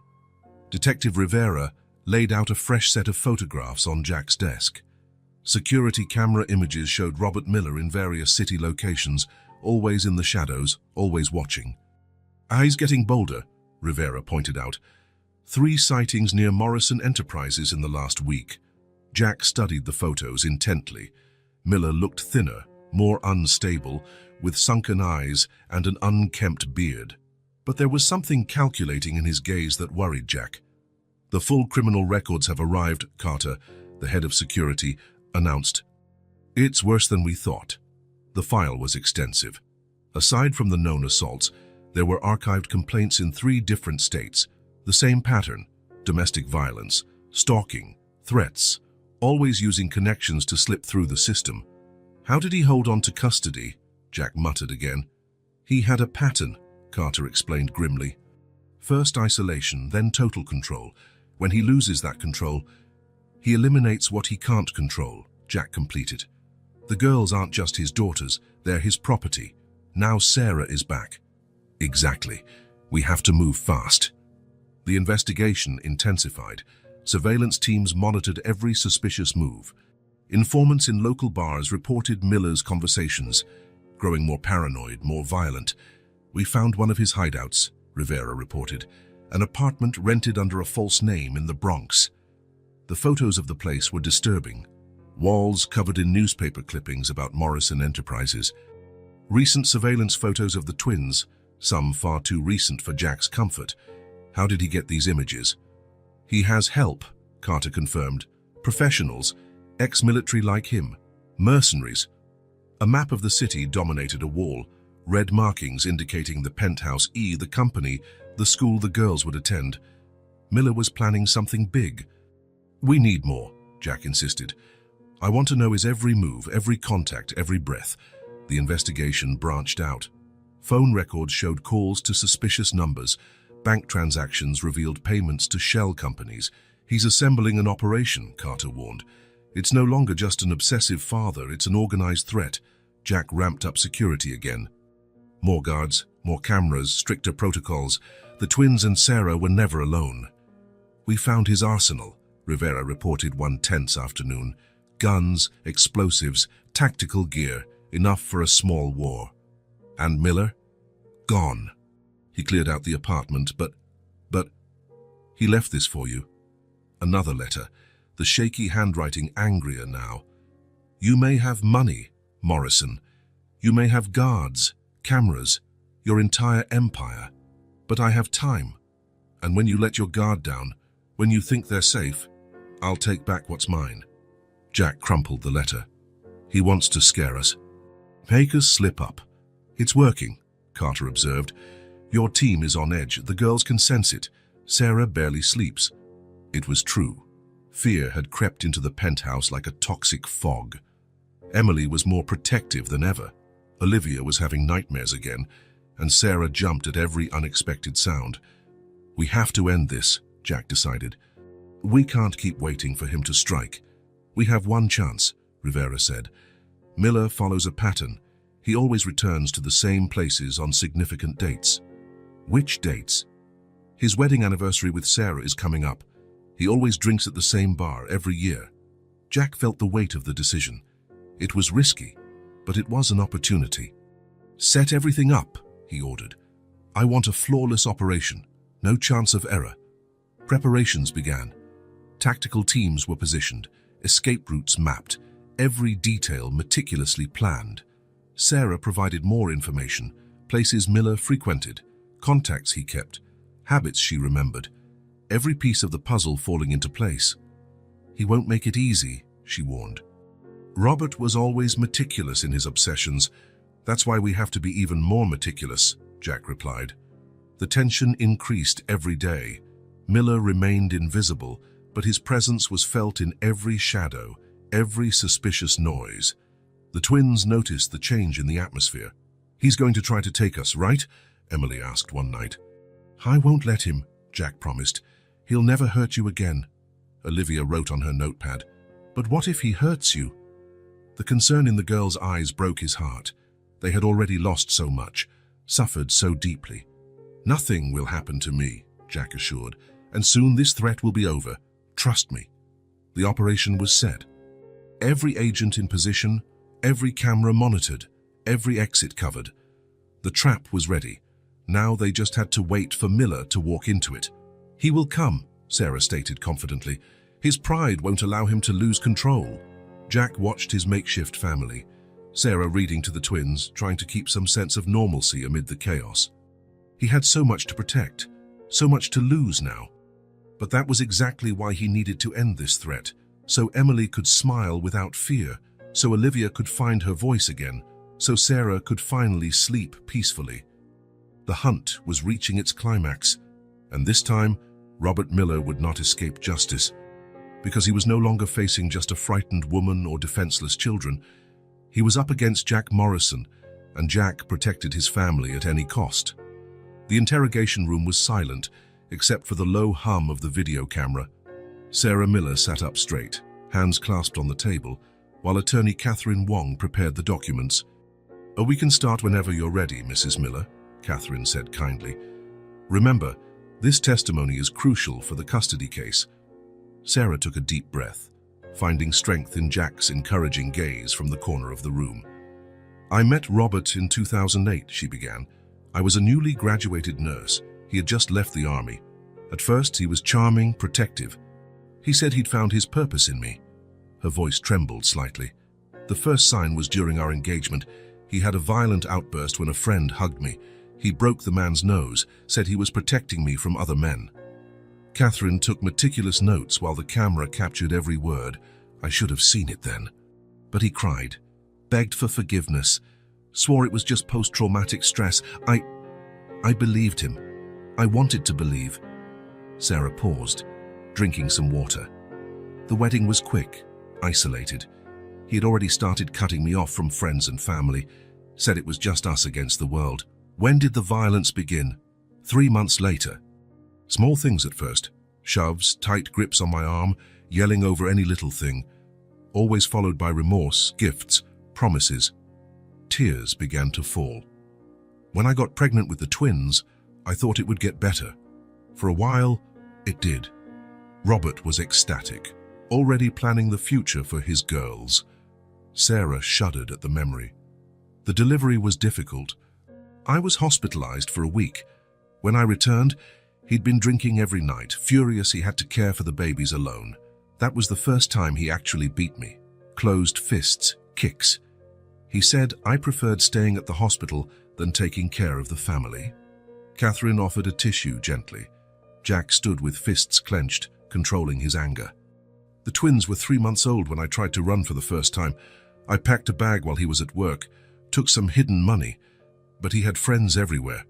Detective Rivera laid out a fresh set of photographs on Jack's desk. Security camera images showed Robert Miller in various city locations, always in the shadows, always watching. "He's getting bolder," Rivera pointed out. 3 sightings near Morrison Enterprises in the last week. Jack studied the photos intently. Miller looked thinner, more unstable, with sunken eyes and an unkempt beard. But there was something calculating in his gaze that worried Jack. "The full criminal records have arrived," Carter, the head of security, announced. "It's worse than we thought." The file was extensive. Aside from the known assaults, there were archived complaints in 3 different states. The same pattern: domestic violence, stalking, threats, always using connections to slip through the system. "How did he hold on to custody?" Jack muttered again. "He had a pattern," Carter explained grimly. "First isolation, then total control. When he loses that control, he eliminates what he can't control," Jack completed. "The girls aren't just his daughters, they're his property. Now Sarah is back." "Exactly. We have to move fast." The investigation intensified. Surveillance teams monitored every suspicious move. Informants in local bars reported Miller's conversations, growing more paranoid, more violent. "We found one of his hideouts," Rivera reported, "an apartment rented under a false name in the Bronx." The photos of the place were disturbing. Walls covered in newspaper clippings about Morrison Enterprises. Recent surveillance photos of the twins, some far too recent for Jack's comfort. How did he get these images? "He has help," Carter confirmed. "Professionals, ex-military like him, mercenaries." A map of the city dominated a wall, red markings indicating the Penthouse E, the company, the school the girls would attend. Miller was planning something big. "We need more," Jack insisted. "I want to know his every move, every contact, every breath." The investigation branched out. Phone records showed calls to suspicious numbers. Bank transactions revealed payments to shell companies. "He's assembling an operation," Carter warned. "It's no longer just an obsessive father, it's an organized threat." Jack ramped up security again. More guards, more cameras, stricter protocols. The twins and Sarah were never alone. "We found his arsenal," Rivera reported one tense afternoon. "Guns, explosives, tactical gear, enough for a small war." "And Miller?" "Gone." "He cleared out the apartment, but he left this for you." Another letter, the shaky handwriting angrier now. "You may have money, Morrison. You may have guards, cameras, your entire empire. But I have time. And when you let your guard down, when you think they're safe, I'll take back what's mine." Jack crumpled the letter. "He wants to scare us. Make us slip up." "It's working," Carter observed. "Your team is on edge. The girls can sense it. Sarah barely sleeps." It was true. Fear had crept into the penthouse like a toxic fog. Emily was more protective than ever. Olivia was having nightmares again, and Sarah jumped at every unexpected sound. "We have to end this," Jack decided. "We can't keep waiting for him to strike." "We have one chance," Rivera said. "Miller follows a pattern. He always returns to the same places on significant dates." "Which dates?" "His wedding anniversary with Sarah is coming up. He always drinks at the same bar every year." Jack felt the weight of the decision. It was risky, but it was an opportunity. "Set everything up," he ordered. "I want a flawless operation, no chance of error." Preparations began. Tactical teams were positioned, escape routes mapped, every detail meticulously planned. Sarah provided more information, places Miller frequented, contacts he kept, habits she remembered, every piece of the puzzle falling into place. "He won't make it easy," she warned. "Robert was always meticulous in his obsessions. That's why we have to be even more meticulous," Jack replied. The tension increased every day. Miller remained invisible, but his presence was felt in every shadow, every suspicious noise. The twins noticed the change in the atmosphere. "He's going to try to take us, right?" Emily asked one night. "I won't let him," Jack promised. "He'll never hurt you again." Olivia wrote on her notepad. "But what if he hurts you?" The concern in the girl's eyes broke his heart. They had already lost so much, suffered so deeply. "Nothing will happen to me," Jack assured, "and soon this threat will be over. Trust me." The operation was set. Every agent in position, every camera monitored, every exit covered. The trap was ready. Now they just had to wait for Miller to walk into it. "He will come," Sarah stated confidently. His pride won't allow him to lose control. Jack watched his makeshift family, Sarah reading to the twins, trying to keep some sense of normalcy amid the chaos. He had so much to protect, so much to lose now. But that was exactly why he needed to end this threat, so Emily could smile without fear, so Olivia could find her voice again, so Sarah could finally sleep peacefully. The hunt was reaching its climax, and this time, Robert Miller would not escape justice, because he was no longer facing just a frightened woman or defenseless children. He was up against Jack Morrison, and Jack protected his family at any cost. The interrogation room was silent, except for the low hum of the video camera. Sarah Miller sat up straight, hands clasped on the table, while attorney Catherine Wong prepared the documents. "We can start whenever you're ready, Mrs. Miller," Catherine said kindly. "Remember, this testimony is crucial for the custody case." Sarah took a deep breath, finding strength in Jack's encouraging gaze from the corner of the room. "I met Robert in 2008, she began. "I was a newly graduated nurse. He had just left the army. At first, he was charming, protective. He said he'd found his purpose in me." Her voice trembled slightly. "The first sign was during our engagement. He had a violent outburst when a friend hugged me. He broke the man's nose, said he was protecting me from other men." Catherine took meticulous notes while the camera captured every word. "I should have seen it then." "But he cried, begged for forgiveness, swore it was just post-traumatic stress. I believed him. I wanted to believe." Sarah paused, drinking some water. "The wedding was quick, isolated. He had already started cutting me off from friends and family, said it was just us against the world." "When did the violence begin?" 3 months later. Small things at first, shoves, tight grips on my arm, yelling over any little thing, always followed by remorse, gifts, promises. Tears began to fall. When I got pregnant with the twins, I thought it would get better. For a while, it did. Robert was ecstatic, already planning the future for his girls. Sarah shuddered at the memory. The delivery was difficult. I was hospitalized for a week. When I returned, he'd been drinking every night, furious he had to care for the babies alone. That was the first time he actually beat me. Closed fists, kicks. He said I preferred staying at the hospital than taking care of the family. Catherine offered a tissue gently. Jack stood with fists clenched, controlling his anger. "The twins were 3 months old when I tried to run for the first time. I packed a bag while he was at work, took some hidden money, but he had friends everywhere.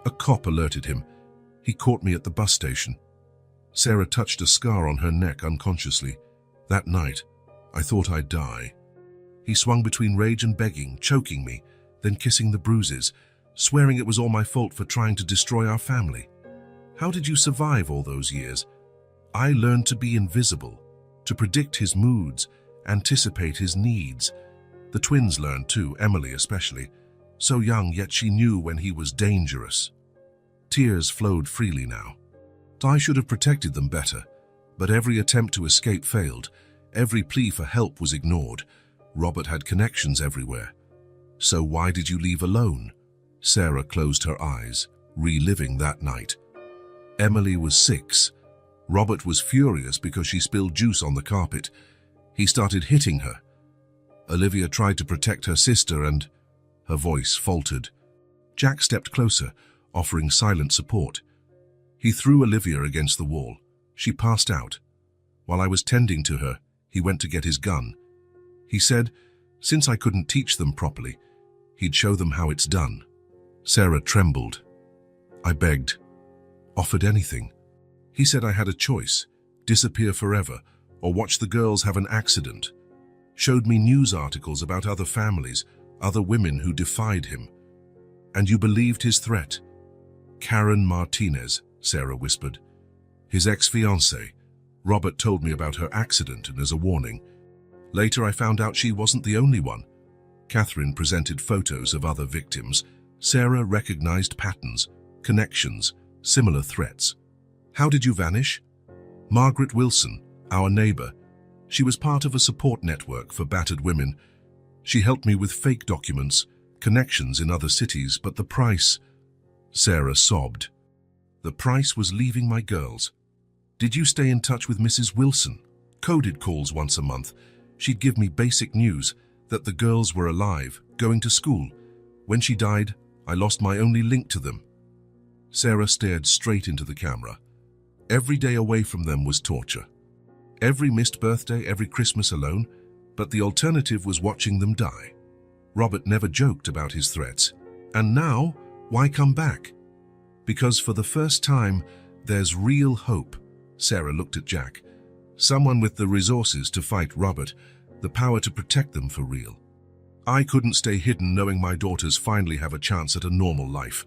A cop alerted him. He caught me at the bus station." Sarah touched a scar on her neck unconsciously. "That night, I thought I'd die. He swung between rage and begging, choking me, then kissing the bruises, swearing it was all my fault for trying to destroy our family. How did you survive all those years?" "I learned to be invisible, to predict his moods, anticipate his needs. The twins learned too, Emily especially. So young, yet she knew when he was dangerous." Tears flowed freely now. "I should have protected them better, but every attempt to escape failed. Every plea for help was ignored. Robert had connections everywhere." "So why did you leave alone?" Sarah closed her eyes, reliving that night. Emily was 6. Robert was furious because she spilled juice on the carpet. He started hitting her. Olivia tried to protect her sister and... Her voice faltered. Jack stepped closer, offering silent support. He threw Olivia against the wall. She passed out. While I was tending to her, he went to get his gun. He said, since I couldn't teach them properly, he'd show them how it's done. Sarah trembled. I begged, offered anything. He said I had a choice, disappear forever, or watch the girls have an accident. Showed me news articles about other families, other women who defied him. And you believed his threat? Karen Martinez, Sarah whispered. His ex-fiancée. Robert told me about her accident and as a warning. Later I found out she wasn't the only one. Catherine presented photos of other victims. Sarah recognized patterns, connections, similar threats. How did you vanish? Margaret Wilson, our neighbor. She was part of a support network for battered women. She helped me with fake documents, connections in other cities, but the price... Sarah sobbed. The price was leaving my girls. Did you stay in touch with Mrs. Wilson? coded calls once a month. She'd give me basic news that the girls were alive, going to school. When she died, I lost my only link to them." Sarah stared straight into the camera. Every day away from them was torture. Every missed birthday, every Christmas alone, but the alternative was watching them die. Robert never joked about his threats. And now, why come back? Because for the first time, there's real hope. Sarah looked at Jack. Someone with the resources to fight Robert, the power to protect them for real. I couldn't stay hidden knowing my daughters finally have a chance at a normal life.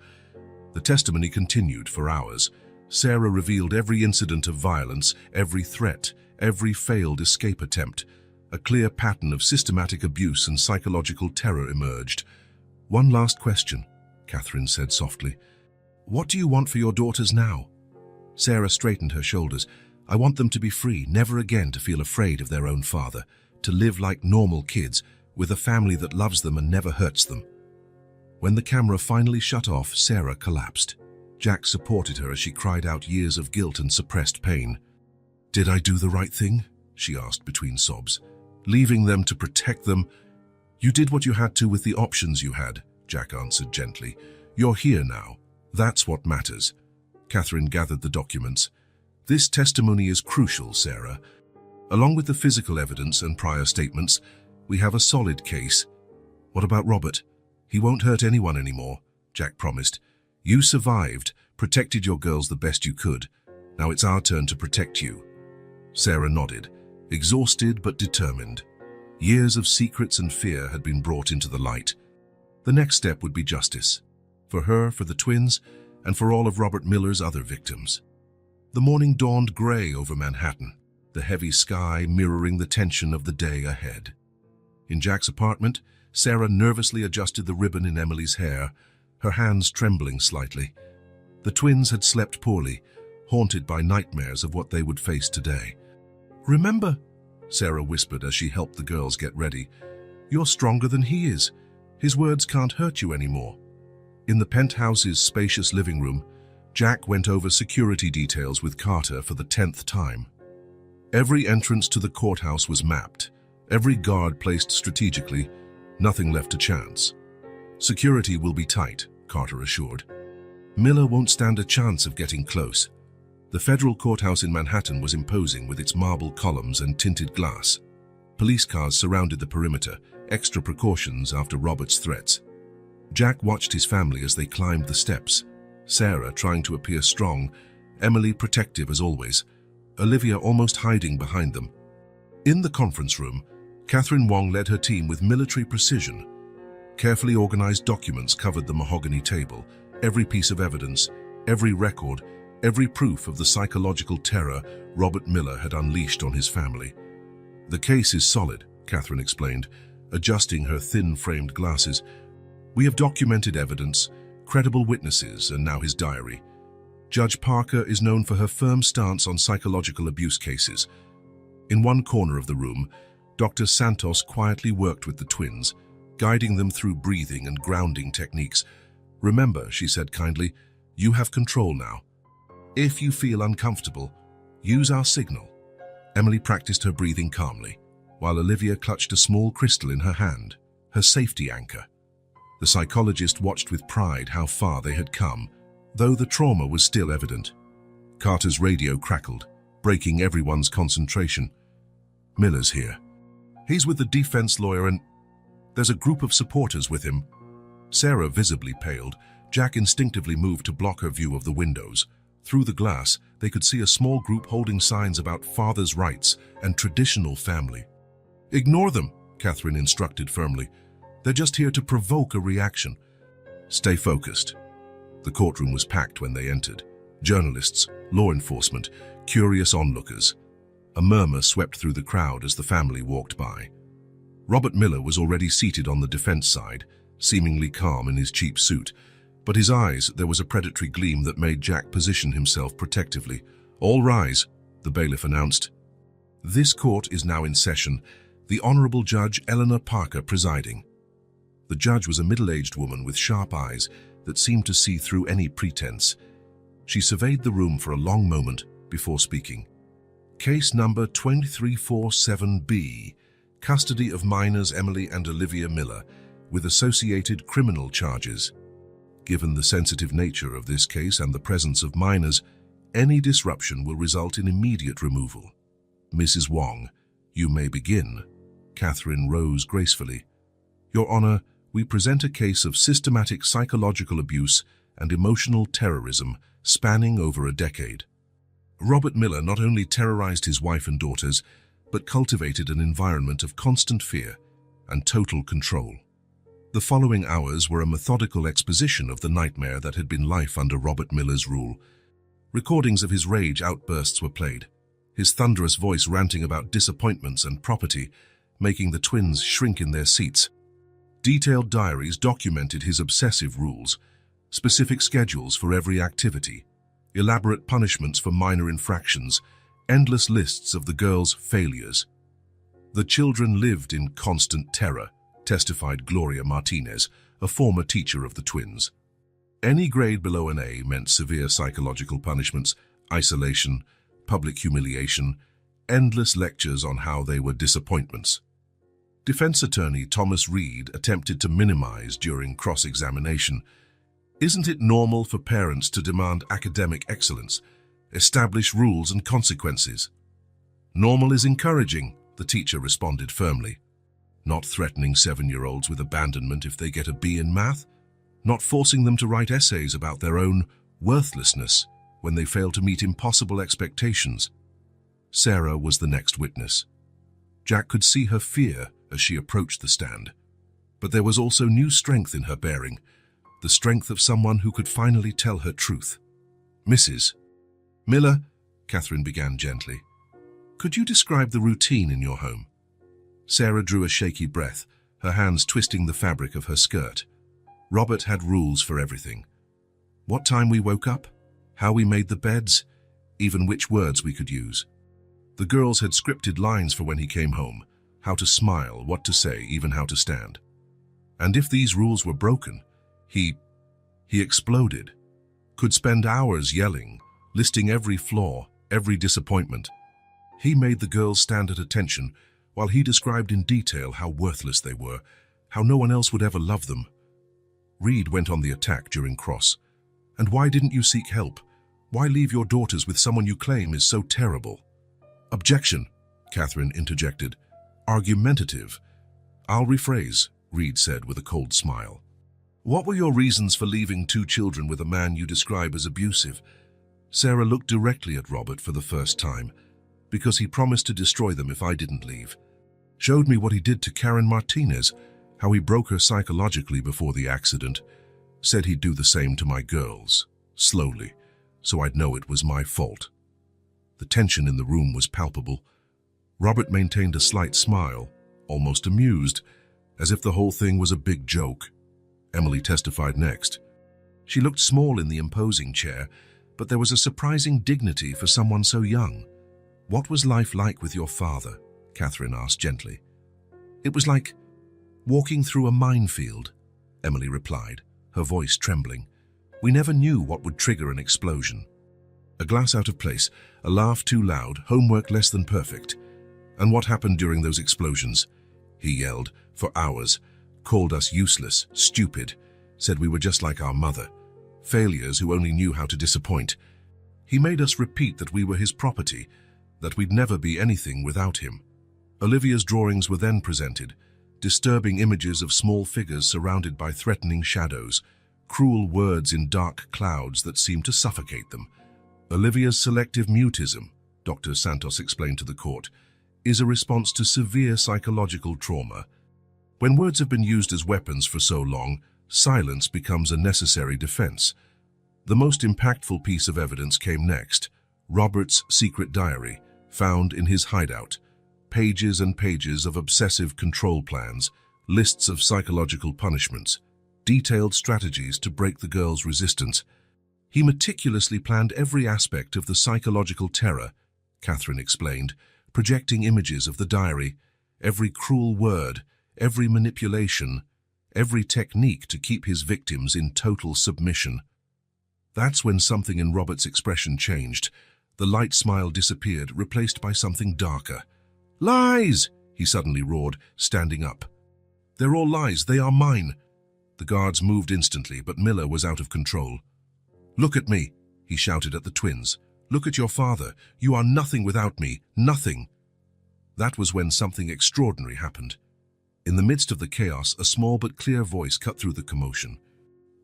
The testimony continued for hours. Sarah revealed every incident of violence, every threat, every failed escape attempt. A clear pattern of systematic abuse and psychological terror emerged. "One last question," Catherine said softly. "What do you want for your daughters now?" Sarah straightened her shoulders. "I want them to be free, never again to feel afraid of their own father, to live like normal kids, with a family that loves them and never hurts them." When the camera finally shut off, Sarah collapsed. Jack supported her as she cried out years of guilt and suppressed pain. "Did I do the right thing?" she asked between sobs. "Leaving them to protect them?" "You did what you had to with the options you had," Jack answered gently. "You're here now. That's what matters." Catherine gathered the documents. "This testimony is crucial, Sarah. Along with the physical evidence and prior statements, we have a solid case." "What about Robert?" "He won't hurt anyone anymore," Jack promised. "You survived, protected your girls the best you could. Now it's our turn to protect you." Sarah nodded, exhausted but determined. Years of secrets and fear had been brought into the light. The next step would be justice. For her, for the twins, and for all of Robert Miller's other victims. The morning dawned gray over Manhattan, the heavy sky mirroring the tension of the day ahead. In Jack's apartment, Sarah nervously adjusted the ribbon in Emily's hair, her hands trembling slightly. The twins had slept poorly, haunted by nightmares of what they would face today. "Remember," Sarah whispered as she helped the girls get ready, "you're stronger than he is. His words can't hurt you anymore." In the penthouse's spacious living room, Jack went over security details with Carter for the 10th time. Every entrance to the courthouse was mapped, every guard placed strategically, nothing left to chance. "Security will be tight," Carter assured. "Miller won't stand a chance of getting close." The federal courthouse in Manhattan was imposing with its marble columns and tinted glass. Police cars surrounded the perimeter, extra precautions after Robert's threats. Jack watched his family as they climbed the steps. Sarah trying to appear strong, Emily protective as always, Olivia almost hiding behind them. In the conference room, Catherine Wong led her team with military precision. Carefully organized documents covered the mahogany table, every piece of evidence, every record, every proof of the psychological terror Robert Miller had unleashed on his family. "The case is solid," Catherine explained, adjusting her thin-framed glasses. "We have documented evidence, credible witnesses, and now his diary. Judge Parker is known for her firm stance on psychological abuse cases." In one corner of the room, Dr. Santos quietly worked with the twins, guiding them through breathing and grounding techniques. "Remember," she said kindly, "you have control now. If you feel uncomfortable, use our signal." Emily practiced her breathing calmly, while Olivia clutched a small crystal in her hand, her safety anchor. The psychologist watched with pride how far they had come, though the trauma was still evident. Carter's radio crackled, breaking everyone's concentration. "Miller's here. He's with the defense lawyer and there's a group of supporters with him." Sarah visibly paled. Jack instinctively moved to block her view of the windows. Through the glass, they could see a small group holding signs about father's rights and traditional family. "Ignore them," Catherine instructed firmly. "They're just here to provoke a reaction. Stay focused." The courtroom was packed when they entered. Journalists, law enforcement, curious onlookers. A murmur swept through the crowd as the family walked by. Robert Miller was already seated on the defense side, seemingly calm in his cheap suit. But his eyes, there was a predatory gleam that made Jack position himself protectively. "All rise," the bailiff announced. "This court is now in session, the Honorable Judge Eleanor Parker presiding." The judge was a middle-aged woman with sharp eyes that seemed to see through any pretense. She surveyed the room for a long moment before speaking. Case number 2347B, custody of minors Emily and Olivia Miller, with associated criminal charges. Given the sensitive nature of this case and the presence of minors, any disruption will result in immediate removal. Mrs. Wong, you may begin. Catherine rose gracefully. Your Honor, we present a case of systematic psychological abuse and emotional terrorism spanning over a decade. Robert Miller not only terrorized his wife and daughters, but cultivated an environment of constant fear and total control. The following hours were a methodical exposition of the nightmare that had been life under Robert Miller's rule. Recordings of his rage outbursts were played, his thunderous voice ranting about disappointments and property, making the twins shrink in their seats. Detailed diaries documented his obsessive rules, specific schedules for every activity, elaborate punishments for minor infractions, endless lists of the girls' failures. The children lived in constant terror, testified Gloria Martinez, a former teacher of the twins. Any grade below an A meant severe psychological punishments, isolation, public humiliation, endless lectures on how they were disappointments. Defense attorney Thomas Reed attempted to minimize during cross-examination. Isn't it normal for parents to demand academic excellence, establish rules and consequences? Normal is encouraging, the teacher responded firmly. Not threatening 7-year-olds with abandonment if they get a B in math, not forcing them to write essays about their own worthlessness when they fail to meet impossible expectations. Sarah was the next witness. Jack could see her fear as she approached the stand, but there was also new strength in her bearing, the strength of someone who could finally tell her truth. Mrs. Miller, Catherine began gently, could you describe the routine in your home? Sarah drew a shaky breath, her hands twisting the fabric of her skirt. Robert had rules for everything. What time we woke up, how we made the beds, even which words we could use. The girls had scripted lines for when he came home, how to smile, what to say, even how to stand. And if these rules were broken, he exploded, could spend hours yelling, listing every flaw, every disappointment. He made the girls stand at attention while he described in detail how worthless they were, how no one else would ever love them. Reed went on the attack during cross. And why didn't you seek help? Why leave your daughters with someone you claim is so terrible? Objection, Catherine interjected. Argumentative. I'll rephrase, Reed said with a cold smile. What were your reasons for leaving 2 children with a man you describe as abusive? Sarah looked directly at Robert for the first time, because he promised to destroy them if I didn't leave. Showed me what he did to Karen Martinez, how he broke her psychologically before the accident. Said he'd do the same to my girls, slowly, so I'd know it was my fault. The tension in the room was palpable. Robert maintained a slight smile, almost amused, as if the whole thing was a big joke. Emily testified next. She looked small in the imposing chair, but there was a surprising dignity for someone so young. What was life like with your father? Catherine asked gently. It was like walking through a minefield, Emily replied, her voice trembling. We never knew what would trigger an explosion. A glass out of place, a laugh too loud, homework less than perfect. And what happened during those explosions? He yelled, for hours, called us useless, stupid, said we were just like our mother, failures who only knew how to disappoint. He made us repeat that we were his property, that we'd never be anything without him. Olivia's drawings were then presented, disturbing images of small figures surrounded by threatening shadows, cruel words in dark clouds that seemed to suffocate them. Olivia's selective mutism, Dr. Santos explained to the court, is a response to severe psychological trauma. When words have been used as weapons for so long, silence becomes a necessary defense. The most impactful piece of evidence came next, Robert's secret diary, found in his hideout. Pages and pages of obsessive control plans, lists of psychological punishments, detailed strategies to break the girls' resistance. He meticulously planned every aspect of the psychological terror, Catherine explained, projecting images of the diary, every cruel word, every manipulation, every technique to keep his victims in total submission. That's when something in Robert's expression changed. The light smile disappeared, replaced by something darker. "Lies!" he suddenly roared, standing up. "They're all lies. They are mine." The guards moved instantly, but Miller was out of control. "Look at me," he shouted at the twins. "Look at your father. You are nothing without me. Nothing." That was when something extraordinary happened. In the midst of the chaos, a small but clear voice cut through the commotion.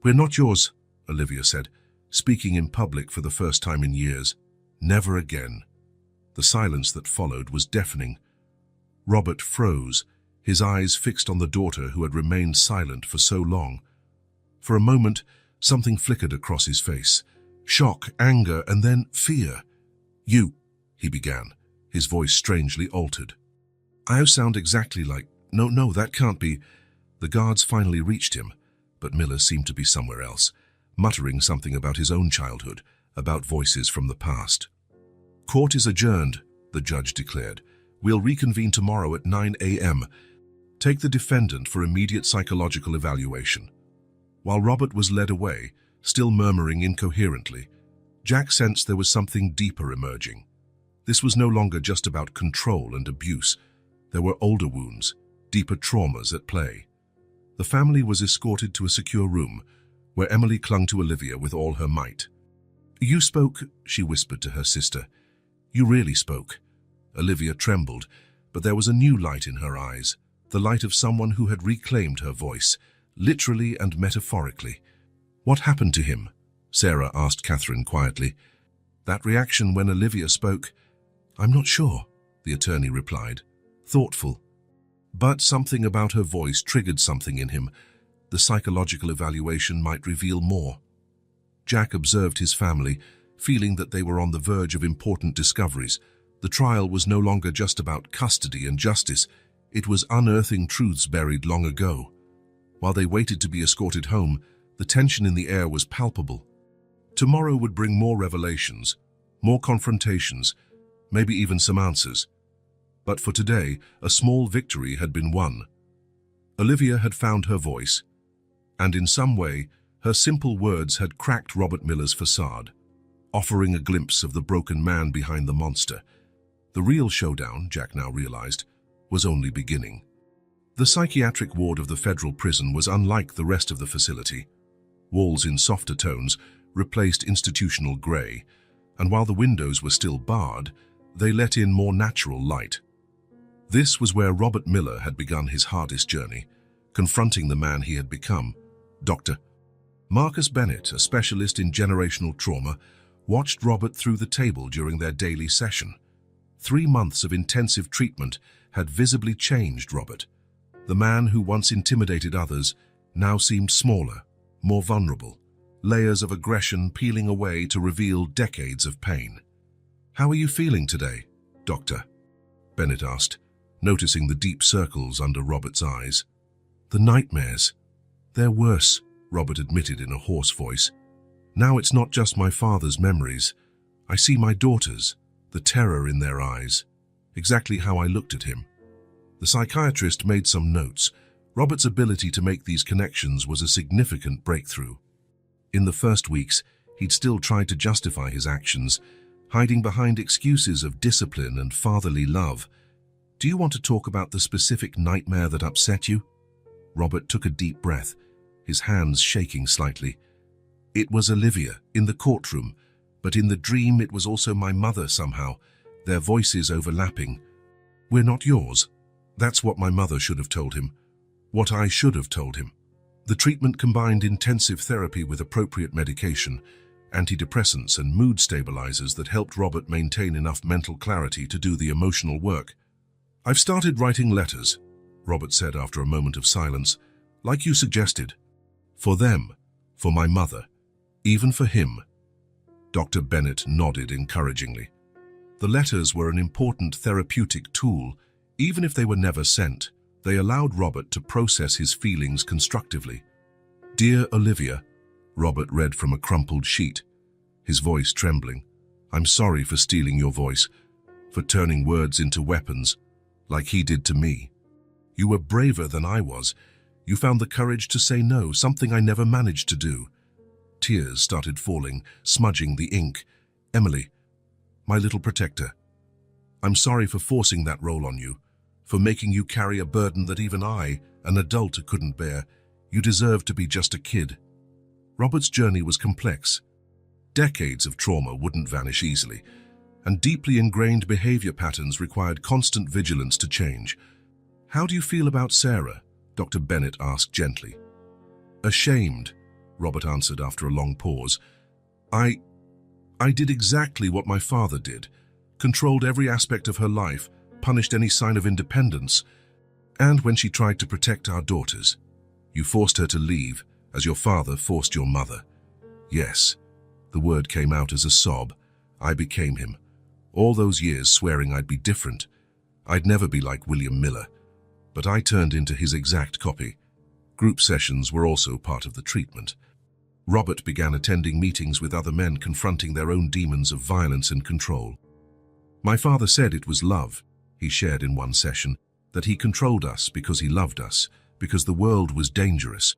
"We're not yours," Olivia said, speaking in public for the first time in years. "Never again." The silence that followed was deafening. Robert froze, his eyes fixed on the daughter who had remained silent for so long. For a moment, something flickered across his face. Shock, anger, and then fear. "You," he began, his voice strangely altered. "I sound exactly like... No, that can't be..." The guards finally reached him, but Miller seemed to be somewhere else, muttering something about his own childhood, about voices from the past. "Court is adjourned," the judge declared. "We'll reconvene tomorrow at 9 a.m. Take the defendant for immediate psychological evaluation." While Robert was led away, still murmuring incoherently, Jack sensed there was something deeper emerging. This was no longer just about control and abuse. There were older wounds, deeper traumas at play. The family was escorted to a secure room, where Emily clung to Olivia with all her might. "You spoke," she whispered to her sister. "You really spoke." Olivia trembled, but there was a new light in her eyes, the light of someone who had reclaimed her voice, literally and metaphorically. "What happened to him?" Sarah asked Catherine quietly. That reaction when Olivia spoke, "I'm not sure," the attorney replied, thoughtful. But something about her voice triggered something in him. The psychological evaluation might reveal more. Jack observed his family, feeling that they were on the verge of important discoveries. The trial was no longer just about custody and justice. It was unearthing truths buried long ago. While they waited to be escorted home, the tension in the air was palpable. Tomorrow would bring more revelations, more confrontations, maybe even some answers. But for today, a small victory had been won. Olivia had found her voice, and in some way, her simple words had cracked Robert Miller's facade, offering a glimpse of the broken man behind the monster. The real showdown, Jack now realized, was only beginning. The psychiatric ward of the federal prison was unlike the rest of the facility. Walls in softer tones replaced institutional gray, and while the windows were still barred, they let in more natural light. This was where Robert Miller had begun his hardest journey, confronting the man he had become. Dr. Marcus Bennett, a specialist in generational trauma, watched Robert through the table during their daily session. 3 months of intensive treatment had visibly changed Robert. The man who once intimidated others now seemed smaller, more vulnerable, layers of aggression peeling away to reveal decades of pain. "How are you feeling today, Doctor?" Bennett asked, noticing the deep circles under Robert's eyes. "The nightmares. They're worse," Robert admitted in a hoarse voice. "Now it's not just my father's memories. I see my daughters, the terror in their eyes, exactly how I looked at him." The psychiatrist made some notes. Robert's ability to make these connections was a significant breakthrough. In the first weeks, he'd still tried to justify his actions, hiding behind excuses of discipline and fatherly love. "Do you want to talk about the specific nightmare that upset you?" Robert took a deep breath, his hands shaking slightly. "It was Olivia, in the courtroom, but in the dream it was also my mother somehow, their voices overlapping. We're not yours." That's what my mother should have told him. What I should have told him. The treatment combined intensive therapy with appropriate medication, antidepressants and mood stabilizers that helped Robert maintain enough mental clarity to do the emotional work. "I've started writing letters," Robert said after a moment of silence, "like you suggested. For them, for my mother, even for him." Dr. Bennett nodded encouragingly. The letters were an important therapeutic tool. Even if they were never sent, they allowed Robert to process his feelings constructively. "Dear Olivia," Robert read from a crumpled sheet, his voice trembling. "I'm sorry for stealing your voice, for turning words into weapons, like he did to me. You were braver than I was. You found the courage to say no, something I never managed to do." Tears started falling, smudging the ink. "Emily, My little protector. I'm sorry for forcing that role on you, for making you carry a burden that even I, an adult, couldn't bear. You deserve to be just a kid. Robert's journey was complex. Decades of trauma wouldn't vanish easily, and deeply ingrained behavior patterns required constant vigilance to change. How do you feel about Sarah? Dr. Bennett asked gently. Ashamed, Robert answered after a long pause. I did exactly what my father did, controlled every aspect of her life, punished any sign of independence, and when she tried to protect our daughters, you forced her to leave, as your father forced your mother. Yes, the word came out as a sob. I became him. All those years swearing I'd be different. I'd never be like William Miller. But I turned into his exact copy. Group sessions were also part of the treatment. Robert began attending meetings with other men confronting their own demons of violence and control. My father said it was love, he shared in one session, that he controlled us because he loved us, because the world was dangerous.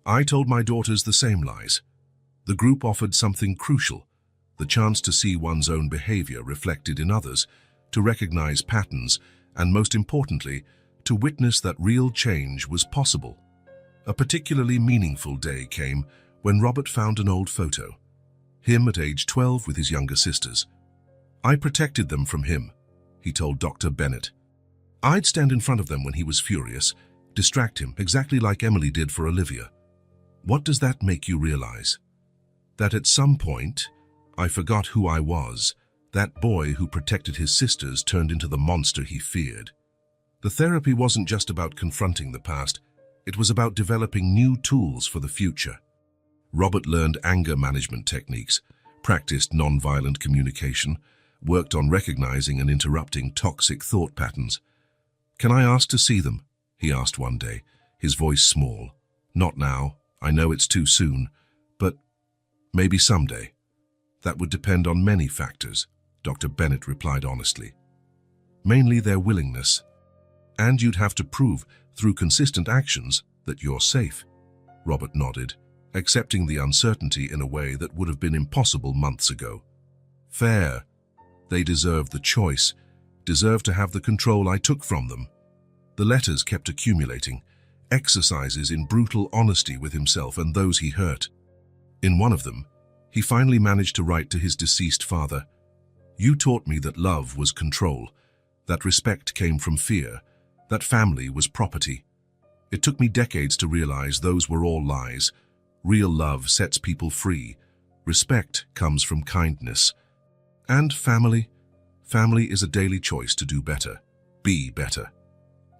I told my daughters the same lies. The group offered something crucial, the chance to see one's own behavior reflected in others, to recognize patterns, and most importantly, to witness that real change was possible. A particularly meaningful day came when Robert found an old photo. Him at age 12 with his younger sisters. I protected them from him, he told Dr. Bennett. I'd stand in front of them when he was furious, distract him exactly like Emily did for Olivia. What does that make you realize? That at some point, I forgot who I was. That boy who protected his sisters turned into the monster he feared. The therapy wasn't just about confronting the past, it was about developing new tools for the future. Robert learned anger management techniques, practiced nonviolent communication, worked on recognizing and interrupting toxic thought patterns. Can I ask to see them? He asked one day, his voice small. Not now, I know it's too soon, but maybe someday. That would depend on many factors, Dr. Bennett replied honestly. Mainly their willingness. And you'd have to prove, through consistent actions, that you're safe. Robert nodded, accepting the uncertainty in a way that would have been impossible months ago. Fair. They deserved the choice, deserved to have the control I took from them. The letters kept accumulating, exercises in brutal honesty with himself and those he hurt. In one of them, he finally managed to write to his deceased father, "You taught me that love was control, that respect came from fear, that family was property. It took me decades to realize those were all lies. Real love sets people free. Respect comes from kindness. And family? Family is a daily choice to do better. Be better."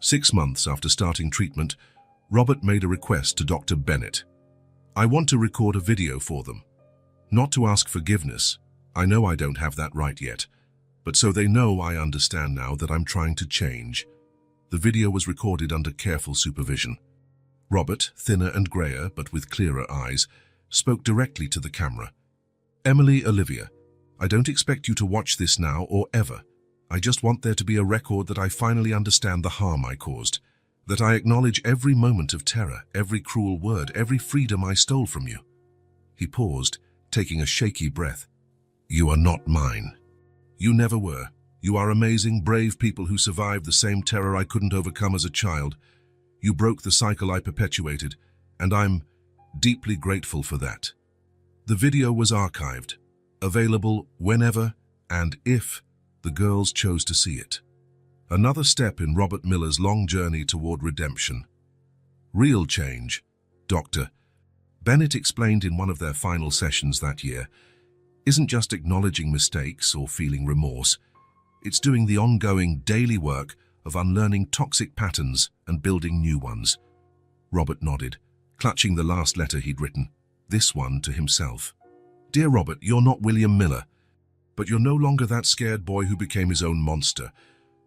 6 months after starting treatment, Robert made a request to Dr. Bennett. "I want to record a video for them. Not to ask forgiveness. I know I don't have that right yet. But so they know I understand now that I'm trying to change." The video was recorded under careful supervision. Robert, thinner and grayer but with clearer eyes, spoke directly to the camera. "Emily, Olivia, I don't expect you to watch this now or ever. I just want there to be a record that I finally understand the harm I caused, that I acknowledge every moment of terror, every cruel word, every freedom I stole from you." He paused, taking a shaky breath. "You are not mine. You never were. You are amazing, brave people who survived the same terror I couldn't overcome as a child. You broke the cycle I perpetuated, and I'm deeply grateful for that." The video was archived, available whenever and if the girls chose to see it. Another step in Robert Miller's long journey toward redemption. Real change, Dr. Bennett explained in one of their final sessions that year, isn't just acknowledging mistakes or feeling remorse. It's doing the ongoing daily work of unlearning toxic patterns and building new ones. Robert nodded, clutching the last letter he'd written, this one to himself. "Dear Robert, you're not William Miller, but you're no longer that scared boy who became his own monster.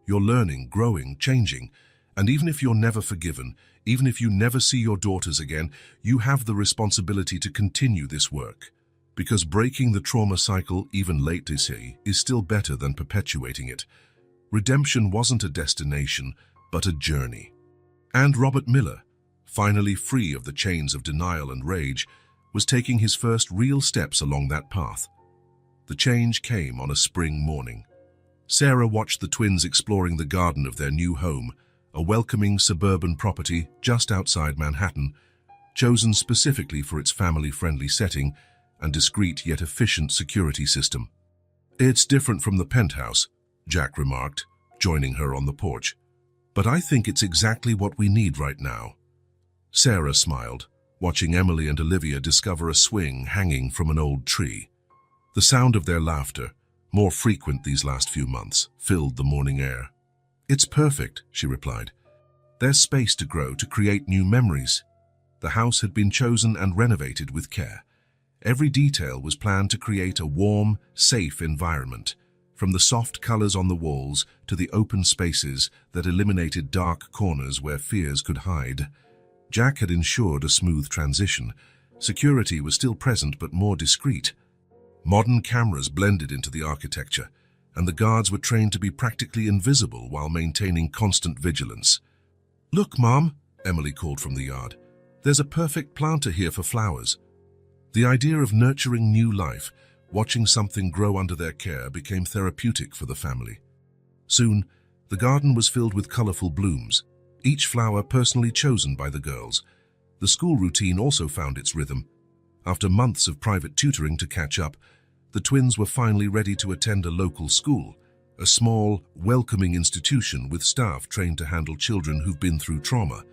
You're learning, growing, changing, and even if you're never forgiven, even if you never see your daughters again, you have the responsibility to continue this work. Because breaking the trauma cycle, even late to see, is still better than perpetuating it. Redemption wasn't a destination, but a journey." And Robert Miller, finally free of the chains of denial and rage, was taking his first real steps along that path. The change came on a spring morning. Sarah watched the twins exploring the garden of their new home, a welcoming suburban property just outside Manhattan, chosen specifically for its family-friendly setting and discreet yet efficient security system. "It's different from the penthouse," Jack remarked, joining her on the porch. "But I think it's exactly what we need right now." Sarah smiled, watching Emily and Olivia discover a swing hanging from an old tree. The sound of their laughter, more frequent these last few months, filled the morning air. "It's perfect," she replied. "There's space to grow, to create new memories." The house had been chosen and renovated with care. Every detail was planned to create a warm, safe environment, from the soft colors on the walls to the open spaces that eliminated dark corners where fears could hide. Jack had ensured a smooth transition. Security was still present but more discreet. Modern cameras blended into the architecture, and the guards were trained to be practically invisible while maintaining constant vigilance. "Look, Mom," Emily called from the yard. "There's a perfect planter here for flowers." The idea of nurturing new life, watching something grow under their care, became therapeutic for the family. Soon, the garden was filled with colorful blooms, each flower personally chosen by the girls. The school routine also found its rhythm. After months of private tutoring to catch up, the twins were finally ready to attend a local school, a small, welcoming institution with staff trained to handle children who've been through trauma.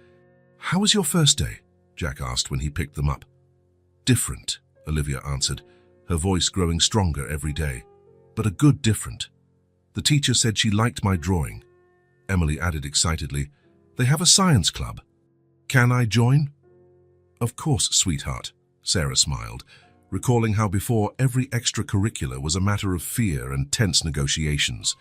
"How was your first day?" Jack asked when he picked them up. "Different," Olivia answered, her voice growing stronger every day. "But a good different. The teacher said she liked my drawing." Emily added excitedly, "They have a science club. Can I join?" "Of course, sweetheart," Sarah smiled, recalling how before every extracurricular was a matter of fear and tense negotiations.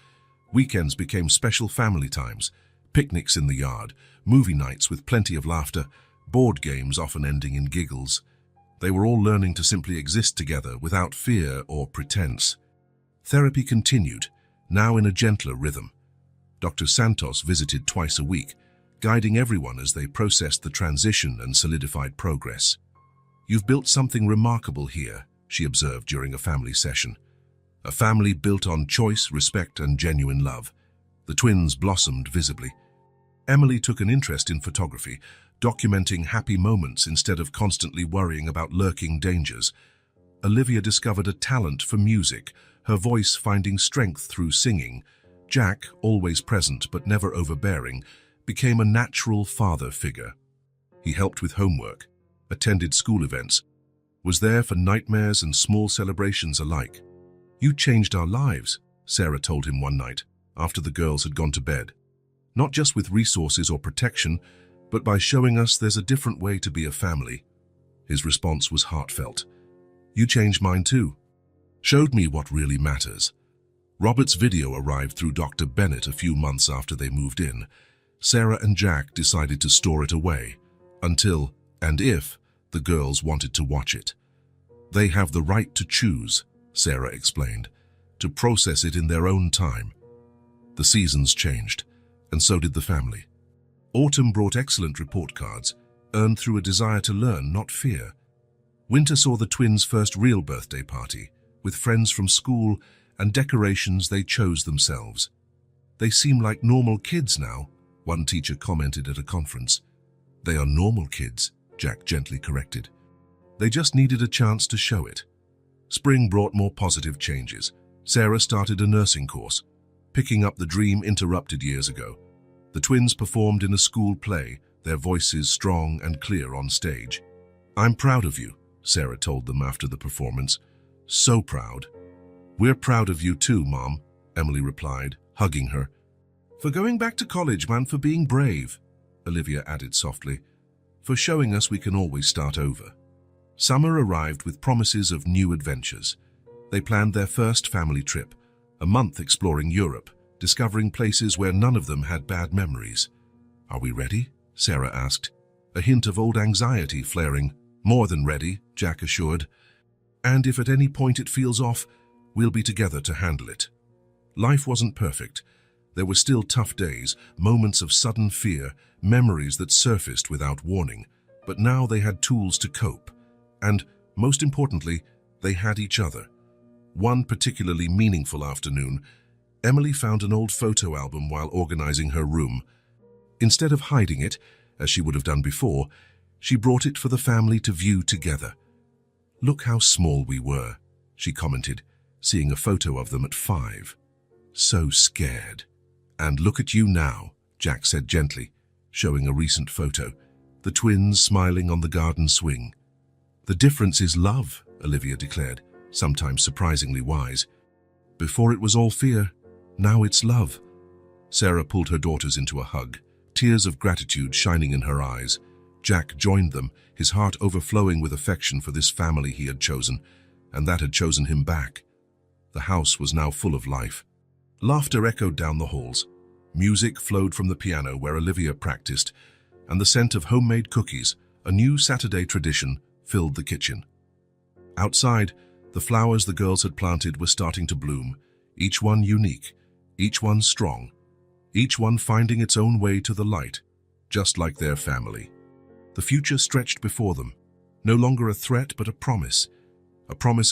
Weekends became special family times, picnics in the yard, movie nights with plenty of laughter, board games often ending in giggles. They were all learning to simply exist together without fear or pretense. Therapy continued, now in a gentler rhythm. Dr. Santos visited twice a week, guiding everyone as they processed the transition and solidified progress. "You've built something remarkable here," she observed during a family session. "A family built on choice, respect, and genuine love." The twins blossomed visibly. Emily took an interest in photography, documenting happy moments instead of constantly worrying about lurking dangers. Olivia discovered a talent for music, her voice finding strength through singing. Jack, always present but never overbearing, became a natural father figure. He helped with homework, attended school events, was there for nightmares and small celebrations alike. "You changed our lives," Sarah told him one night, after the girls had gone to bed. "Not just with resources or protection, but by showing us there's a different way to be a family." His response was heartfelt. "You changed mine too. Showed me what really matters." Robert's video arrived through Dr. Bennett a few months after they moved in. Sarah and Jack decided to store it away, until, and if, the girls wanted to watch it. "They have the right to choose," Sarah explained, "to process it in their own time." The seasons changed, and so did the family. Autumn brought excellent report cards, earned through a desire to learn, not fear. Winter saw the twins' first real birthday party, with friends from school and decorations they chose themselves. "They seem like normal kids now," one teacher commented at a conference. "They are normal kids," Jack gently corrected. "They just needed a chance to show it." Spring brought more positive changes. Sarah started a nursing course, picking up the dream interrupted years ago. The twins performed in a school play, their voices strong and clear on stage. "I'm proud of you," Sarah told them after the performance. "So proud." "We're proud of you too, Mom," Emily replied, hugging her. "For going back to college, man, for being brave," Olivia added softly. "For showing us we can always start over." Summer arrived with promises of new adventures. They planned their first family trip, a month exploring Europe, discovering places where none of them had bad memories. "Are we ready?" Sarah asked, a hint of old anxiety flaring. "More than ready," Jack assured. "And if at any point it feels off, we'll be together to handle it." Life wasn't perfect. There were still tough days, moments of sudden fear, memories that surfaced without warning. But now they had tools to cope. And, most importantly, they had each other. One particularly meaningful afternoon, Emily found an old photo album while organizing her room. Instead of hiding it, as she would have done before, she brought it for the family to view together. "Look how small we were," she commented, seeing a photo of them at 5. "So scared." "And look at you now," Jack said gently, showing a recent photo, the twins smiling on the garden swing. "The difference is love," Olivia declared, sometimes surprisingly wise. "Before it was all fear, now it's love." Sarah pulled her daughters into a hug, tears of gratitude shining in her eyes. Jack joined them, his heart overflowing with affection for this family he had chosen, and that had chosen him back. The house was now full of life. Laughter echoed down the halls. Music flowed from the piano where Olivia practiced, and the scent of homemade cookies, a new Saturday tradition, filled the kitchen. Outside, the flowers the girls had planted were starting to bloom, each one unique, each one strong, each one finding its own way to the light, just like their family. The future stretched before them, no longer a threat but a promise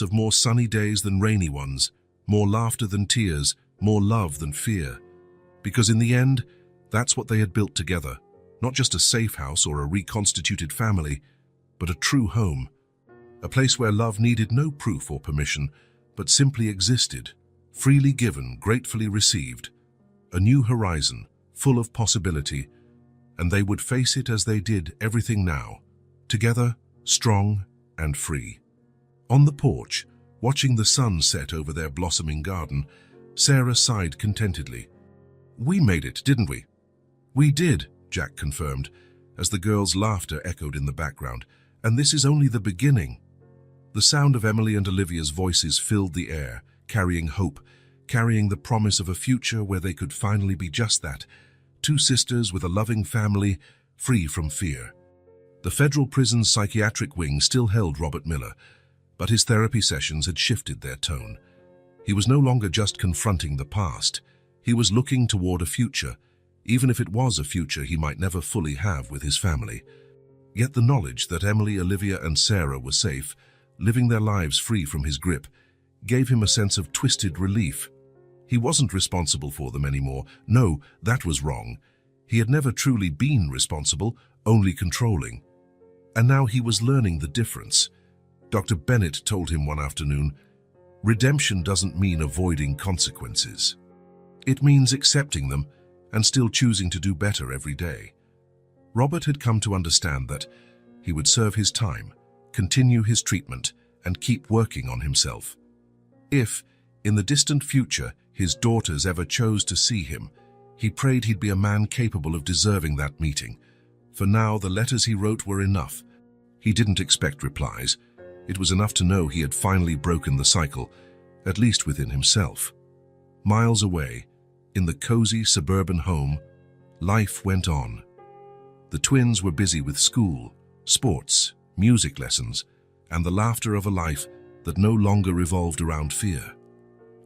of more sunny days than rainy ones, more laughter than tears, more love than fear. Because in the end, that's what they had built together, not just a safe house or a reconstituted family, but a true home, a place where love needed no proof or permission, but simply existed, freely given, gratefully received, a new horizon, full of possibility, and they would face it as they did everything now, together, strong and free. On the porch, watching the sun set over their blossoming garden, Sarah sighed contentedly. "We made it, didn't we?" "We did," Jack confirmed, as the girls' laughter echoed in the background, "and this is only the beginning." The sound of Emily and Olivia's voices filled the air, carrying hope, carrying the promise of a future where they could finally be just that, two sisters with a loving family, free from fear. The federal prison's psychiatric wing still held Robert Miller, but his therapy sessions had shifted their tone. He was no longer just confronting the past, he was looking toward a future, even if it was a future he might never fully have with his family. Yet the knowledge that Emily, Olivia, and Sarah were safe, living their lives free from his grip, gave him a sense of twisted relief. He wasn't responsible for them anymore. No, that was wrong. He had never truly been responsible, only controlling. And now he was learning the difference. Dr. Bennett told him one afternoon, "Redemption doesn't mean avoiding consequences. It means accepting them and still choosing to do better every day." Robert had come to understand that he would serve his time, continue his treatment, and keep working on himself. If, in the distant future, his daughters ever chose to see him, he prayed he'd be a man capable of deserving that meeting. For now, the letters he wrote were enough. He didn't expect replies. It was enough to know he had finally broken the cycle, at least within himself. Miles away, in the cozy suburban home, life went on. The twins were busy with school, sports, music lessons, and the laughter of a life that no longer revolved around fear.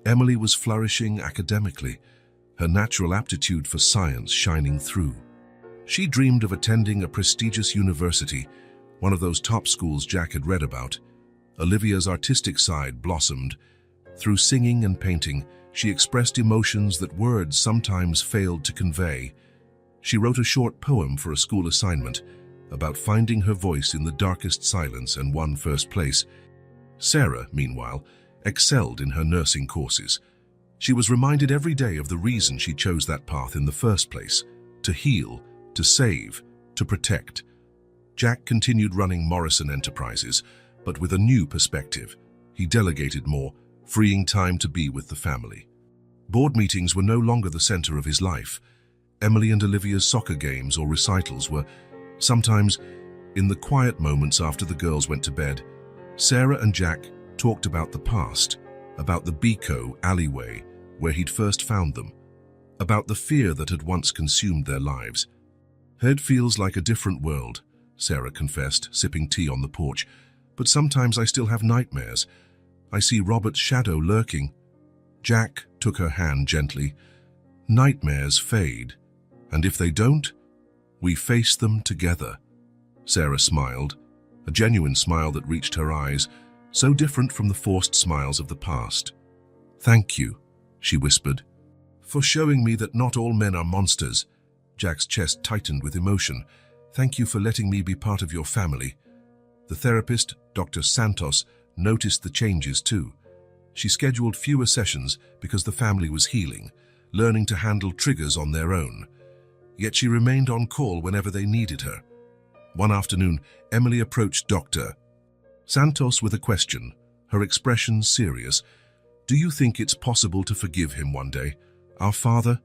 Emily was flourishing academically, her natural aptitude for science shining through. She dreamed of attending a prestigious university, one of those top schools Jack had read about. Olivia's artistic side blossomed. Through singing and painting, she expressed emotions that words sometimes failed to convey. She wrote a short poem for a school assignment about finding her voice in the darkest silence and won first place. Sarah, meanwhile, excelled in her nursing courses. She was reminded every day of the reason she chose that path in the first place: to heal, to save, to protect. Jack continued running Morrison Enterprises, but with a new perspective. He delegated more, freeing time to be with the family. Board meetings were no longer the center of his life. Emily and Olivia's soccer games or recitals were sometimes, in the quiet moments after the girls went to bed, Sarah and Jack talked about the past, about the Beco alleyway where he'd first found them, about the fear that had once consumed their lives. "It feels like a different world," Sarah confessed, sipping tea on the porch, "but sometimes I still have nightmares. I see Robert's shadow lurking." Jack took her hand gently. "Nightmares fade, and if they don't, we face them together." Sarah smiled, a genuine smile that reached her eyes, so different from the forced smiles of the past. "Thank you," she whispered, "for showing me that not all men are monsters." Jack's chest tightened with emotion. "Thank you for letting me be part of your family." The therapist, Dr. Santos, noticed the changes too. She scheduled fewer sessions because the family was healing, learning to handle triggers on their own. Yet she remained on call whenever they needed her. One afternoon, Emily approached Dr. Santos with a question, her expression serious. "Do you think it's possible to forgive him one day? Our father?"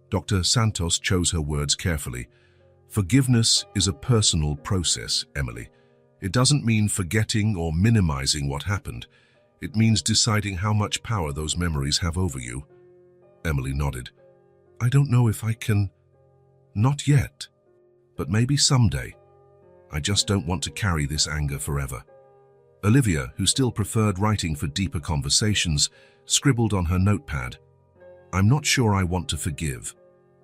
Dr. Santos chose her words carefully. "Forgiveness is a personal process, Emily. It doesn't mean forgetting or minimizing what happened. It means deciding how much power those memories have over you." Emily nodded. "I don't know if I can. Not yet. But maybe someday. I just don't want to carry this anger forever." Olivia, who still preferred writing for deeper conversations, scribbled on her notepad. "I'm not sure I want to forgive,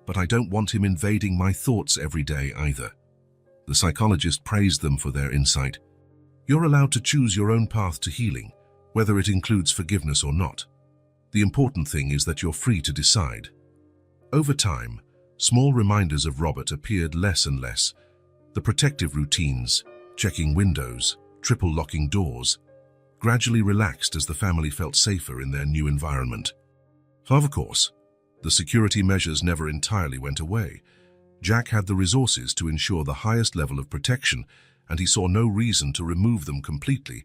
but I don't want him invading my thoughts every day either." The psychologist praised them for their insight. "You're allowed to choose your own path to healing, whether it includes forgiveness or not. The important thing is that you're free to decide." Over time, small reminders of Robert appeared less and less. The protective routines, checking windows, triple locking doors, gradually relaxed as the family felt safer in their new environment. Of course, the security measures never entirely went away. Jack had the resources to ensure the highest level of protection, and he saw no reason to remove them completely,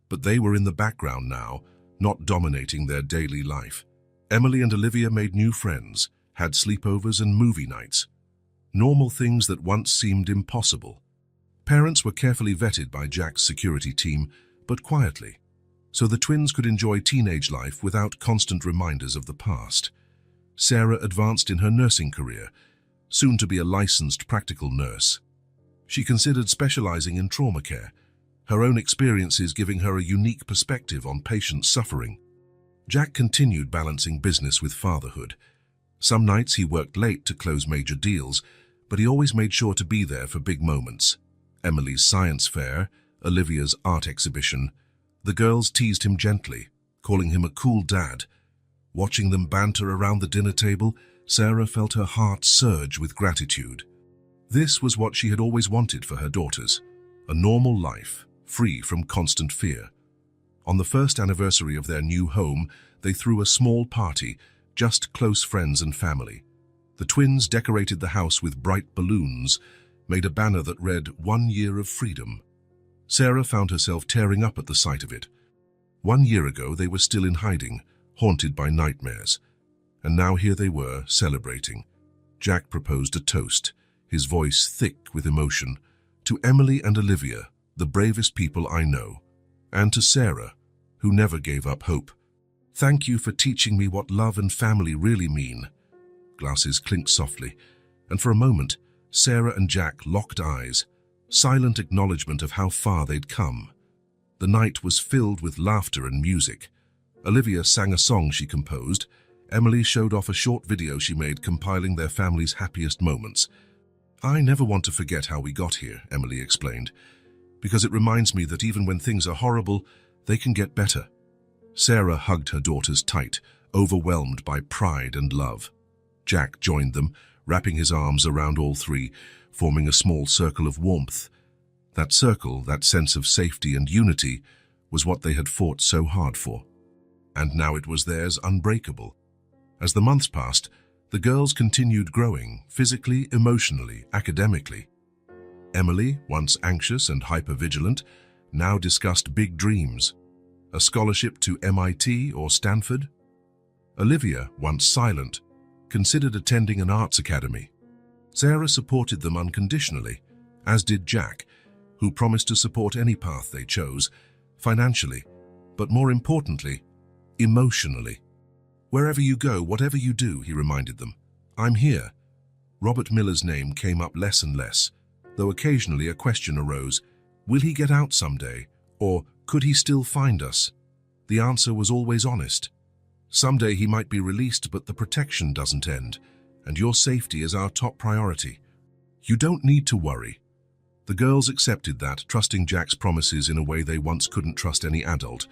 but they were in the background now, not dominating their daily life. Emily and Olivia made new friends, had sleepovers and movie nights. Normal things that once seemed impossible. Parents were carefully vetted by Jack's security team, but quietly, so the twins could enjoy teenage life without constant reminders of the past. Sarah advanced in her nursing career, soon to be a licensed practical nurse. She considered specializing in trauma care, her own experiences giving her a unique perspective on patients suffering. Jack continued balancing business with fatherhood. Some nights he worked late to close major deals, but he always made sure to be there for big moments. Emily's science fair, Olivia's art exhibition. The girls teased him gently, calling him a cool dad. Watching them banter around the dinner table, Sarah felt her heart surge with gratitude. This was what she had always wanted for her daughters, a normal life, free from constant fear. On the first anniversary of their new home, they threw a small party, just close friends and family. The twins decorated the house with bright balloons, made a banner that read, "1 year of freedom." Sarah found herself tearing up at the sight of it. 1 year ago, they were still in hiding, haunted by nightmares. And now here they were, celebrating. Jack proposed a toast, his voice thick with emotion. "To Emily and Olivia, the bravest people I know. And to Sarah, who never gave up hope. Thank you for teaching me what love and family really mean." Glasses clinked softly, and for a moment, Sarah and Jack locked eyes, silent acknowledgement of how far they'd come. The night was filled with laughter and music. Olivia sang a song she composed. Emily showed off a short video she made compiling their family's happiest moments. "I never want to forget how we got here," Emily explained, "because it reminds me that even when things are horrible, they can get better." Sarah hugged her daughters tight, overwhelmed by pride and love. Jack joined them, wrapping his arms around all three, forming a small circle of warmth. That circle, that sense of safety and unity, was what they had fought so hard for. And now it was theirs unbreakable. As the months passed, the girls continued growing, physically, emotionally, academically. Emily, once anxious and hypervigilant, now discussed big dreams. A scholarship to MIT or Stanford. Olivia, once silent, considered attending an arts academy. Sarah supported them unconditionally, as did Jack, who promised to support any path they chose, financially, but more importantly, emotionally. "Wherever you go, whatever you do," he reminded them, "I'm here." Robert Miller's name came up less and less, though occasionally a question arose: will he get out someday, or could he still find us? The answer was always honest. Someday he might be released, but the protection doesn't end, and your safety is our top priority. You don't need to worry. The girls accepted that, trusting Jack's promises in a way they once couldn't trust any adult.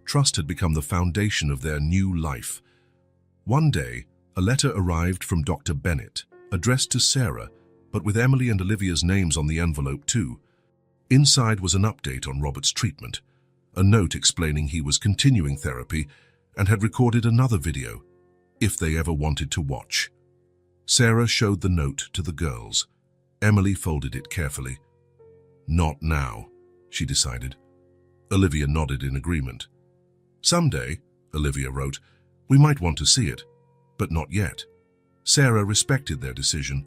Trust had become the foundation of their new life. One day, a letter arrived from Dr. Bennett, addressed to Sarah, but with Emily and Olivia's names on the envelope too. Inside was an update on Robert's treatment, a note explaining he was continuing therapy and had recorded another video, if they ever wanted to watch. Sarah showed the note to the girls. Emily folded it carefully. "Not now," she decided. Olivia nodded in agreement. "Someday," Olivia wrote, "we might want to see it, but not yet." Sarah respected their decision.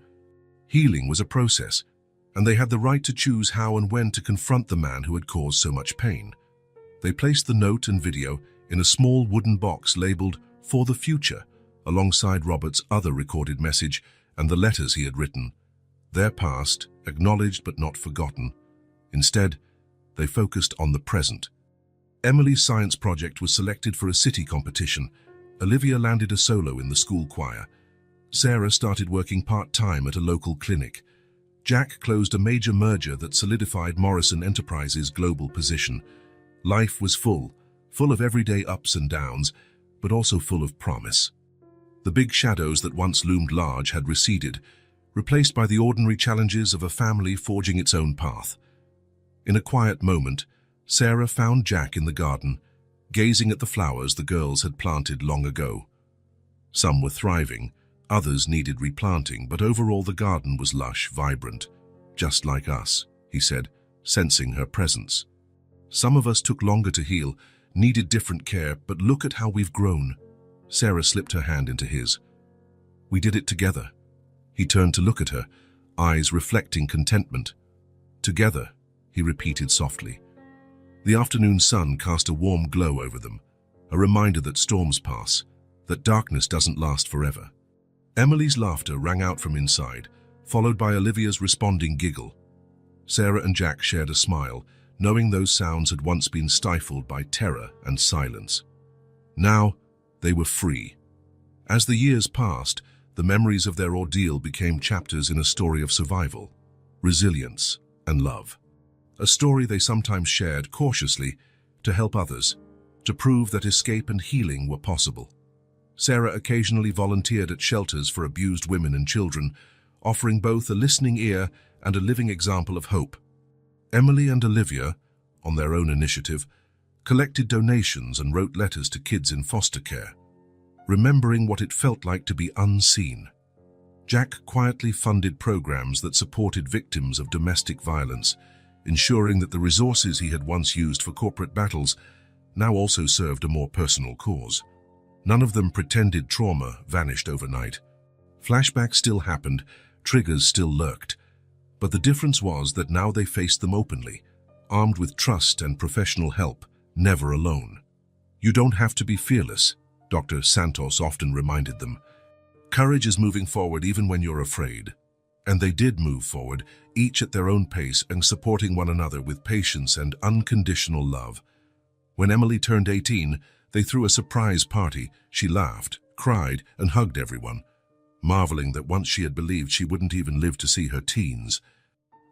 Healing was a process, and they had the right to choose how and when to confront the man who had caused so much pain. They placed the note and video in a small wooden box labeled "For the Future," alongside Robert's other recorded message and the letters he had written. Their past, acknowledged but not forgotten. Instead, they focused on the present. Emily's science project was selected for a city competition. Olivia landed a solo in the school choir. Sarah started working part-time at a local clinic. Jack closed a major merger that solidified Morrison Enterprises' global position. Life was full of everyday ups and downs, but also full of promise. The big shadows that once loomed large had receded, replaced by the ordinary challenges of a family forging its own path. In a quiet moment, Sarah found Jack in the garden, gazing at the flowers the girls had planted long ago. Some were thriving, others needed replanting, but overall the garden was lush, vibrant. "Just like us," he said, sensing her presence. "Some of us took longer to heal, needed different care, but look at how we've grown." Sarah slipped her hand into his. "We did it together." He turned to look at her, eyes reflecting contentment. "Together," he repeated softly. The afternoon sun cast a warm glow over them, a reminder that storms pass, that darkness doesn't last forever. Emily's laughter rang out from inside, followed by Olivia's responding giggle. Sarah and Jack shared a smile, knowing those sounds had once been stifled by terror and silence. Now, they were free. As the years passed, the memories of their ordeal became chapters in a story of survival, resilience, and love. A story they sometimes shared cautiously to help others, to prove that escape and healing were possible. Sarah occasionally volunteered at shelters for abused women and children, offering both a listening ear and a living example of hope. Emily and Olivia, on their own initiative, collected donations and wrote letters to kids in foster care, remembering what it felt like to be unseen. Jack quietly funded programs that supported victims of domestic violence, ensuring that the resources he had once used for corporate battles now also served a more personal cause. None of them pretended trauma vanished overnight. Flashbacks still happened, triggers still lurked, but the difference was that now they faced them openly, armed with trust and professional help, never alone. "You don't have to be fearless," Dr. Santos often reminded them. "Courage is moving forward even when you're afraid." And they did move forward, each at their own pace and supporting one another with patience and unconditional love. When Emily turned 18, they threw a surprise party. She laughed, cried, and hugged everyone, marveling that once she had believed she wouldn't even live to see her teens.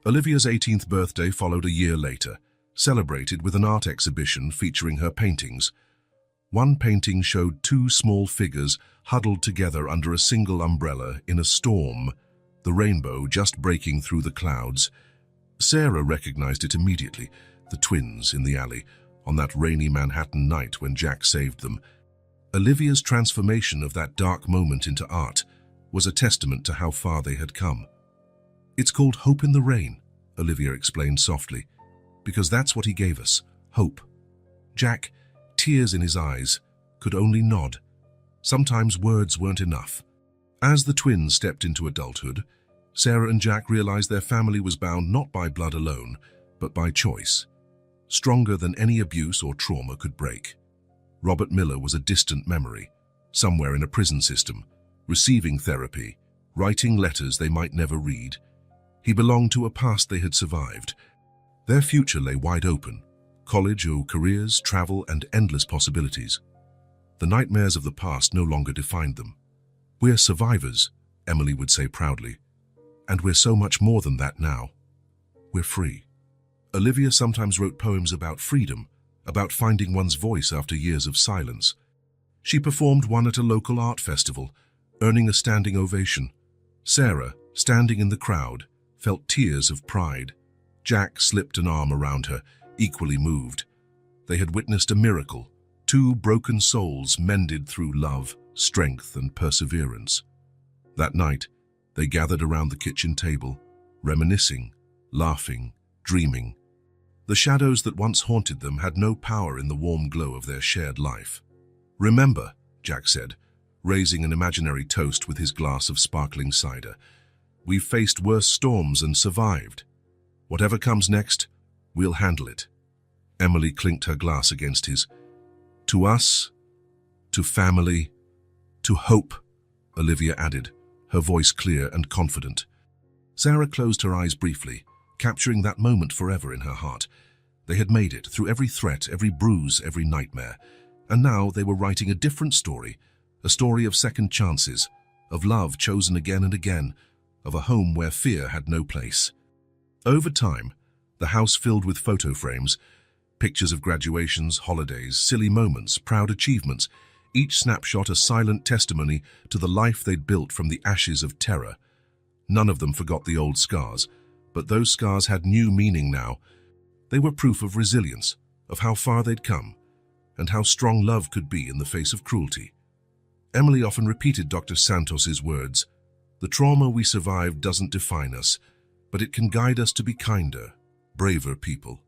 Olivia's 18th birthday followed a year later, celebrated with an art exhibition featuring her paintings. One painting showed two small figures huddled together under a single umbrella in a storm, the rainbow just breaking through the clouds. Sarah recognized it immediately, the twins in the alley, on that rainy Manhattan night when Jack saved them. Olivia's transformation of that dark moment into art was a testament to how far they had come. "It's called Hope in the Rain," Olivia explained softly, "because that's what he gave us, hope." Jack, tears in his eyes, could only nod. Sometimes words weren't enough. As the twins stepped into adulthood, Sarah and Jack realized their family was bound not by blood alone, but by choice, stronger than any abuse or trauma could break. Robert Miller was a distant memory, somewhere in a prison system, receiving therapy, writing letters they might never read. He belonged to a past they had survived. Their future lay wide open, college or careers, travel, and endless possibilities. The nightmares of the past no longer defined them. "We're survivors," Emily would say proudly, "and we're so much more than that now." we're free. Olivia sometimes wrote poems about freedom, about finding one's voice after years of silence. She performed one at a local art festival, earning a standing ovation. Sarah, standing in the crowd, felt tears of pride. Jack slipped an arm around her, equally moved. They had witnessed a miracle, two broken souls mended through love, strength, and perseverance. That night, they gathered around the kitchen table, reminiscing, laughing, dreaming. The shadows that once haunted them had no power in the warm glow of their shared life. "Remember," Jack said, raising an imaginary toast with his glass of sparkling cider, "we've faced worse storms and survived. Whatever comes next, we'll handle it." Emily clinked her glass against his. "To us, to family, to hope," Olivia added, her voice clear and confident. Sarah closed her eyes briefly, capturing that moment forever in her heart. They had made it through every threat, every bruise, every nightmare. And now they were writing a different story, a story of second chances, of love chosen again and again, of a home where fear had no place. Over time, the house filled with photo frames, pictures of graduations, holidays, silly moments, proud achievements, each snapshot a silent testimony to the life they'd built from the ashes of terror. None of them forgot the old scars, but those scars had new meaning now. They were proof of resilience, of how far they'd come, and how strong love could be in the face of cruelty. Emily often repeated Dr. Santos's words, "The trauma we survived doesn't define us, but it can guide us to be kinder, braver people."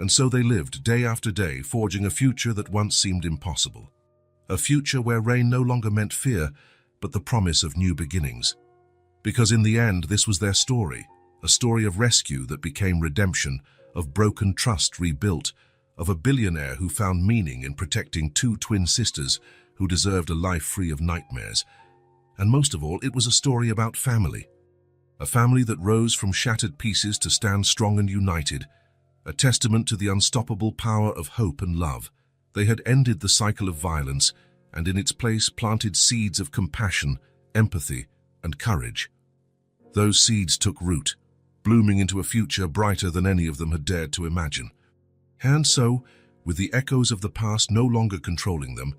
And so they lived day after day, forging a future that once seemed impossible. A future where rain no longer meant fear, but the promise of new beginnings. Because in the end, this was their story, a story of rescue that became redemption, of broken trust rebuilt, of a billionaire who found meaning in protecting two twin sisters who deserved a life free of nightmares. And most of all, it was a story about family. A family that rose from shattered pieces to stand strong and united, a testament to the unstoppable power of hope and love. They had ended the cycle of violence and in its place planted seeds of compassion, empathy, and courage. Those seeds took root, blooming into a future brighter than any of them had dared to imagine. And so, with the echoes of the past no longer controlling them,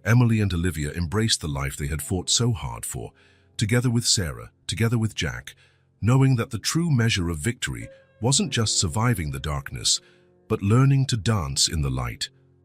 Emily and Olivia embraced the life they had fought so hard for, together with Sarah, together with Jack, knowing that the true measure of victory wasn't just surviving the darkness, but learning to dance in the light.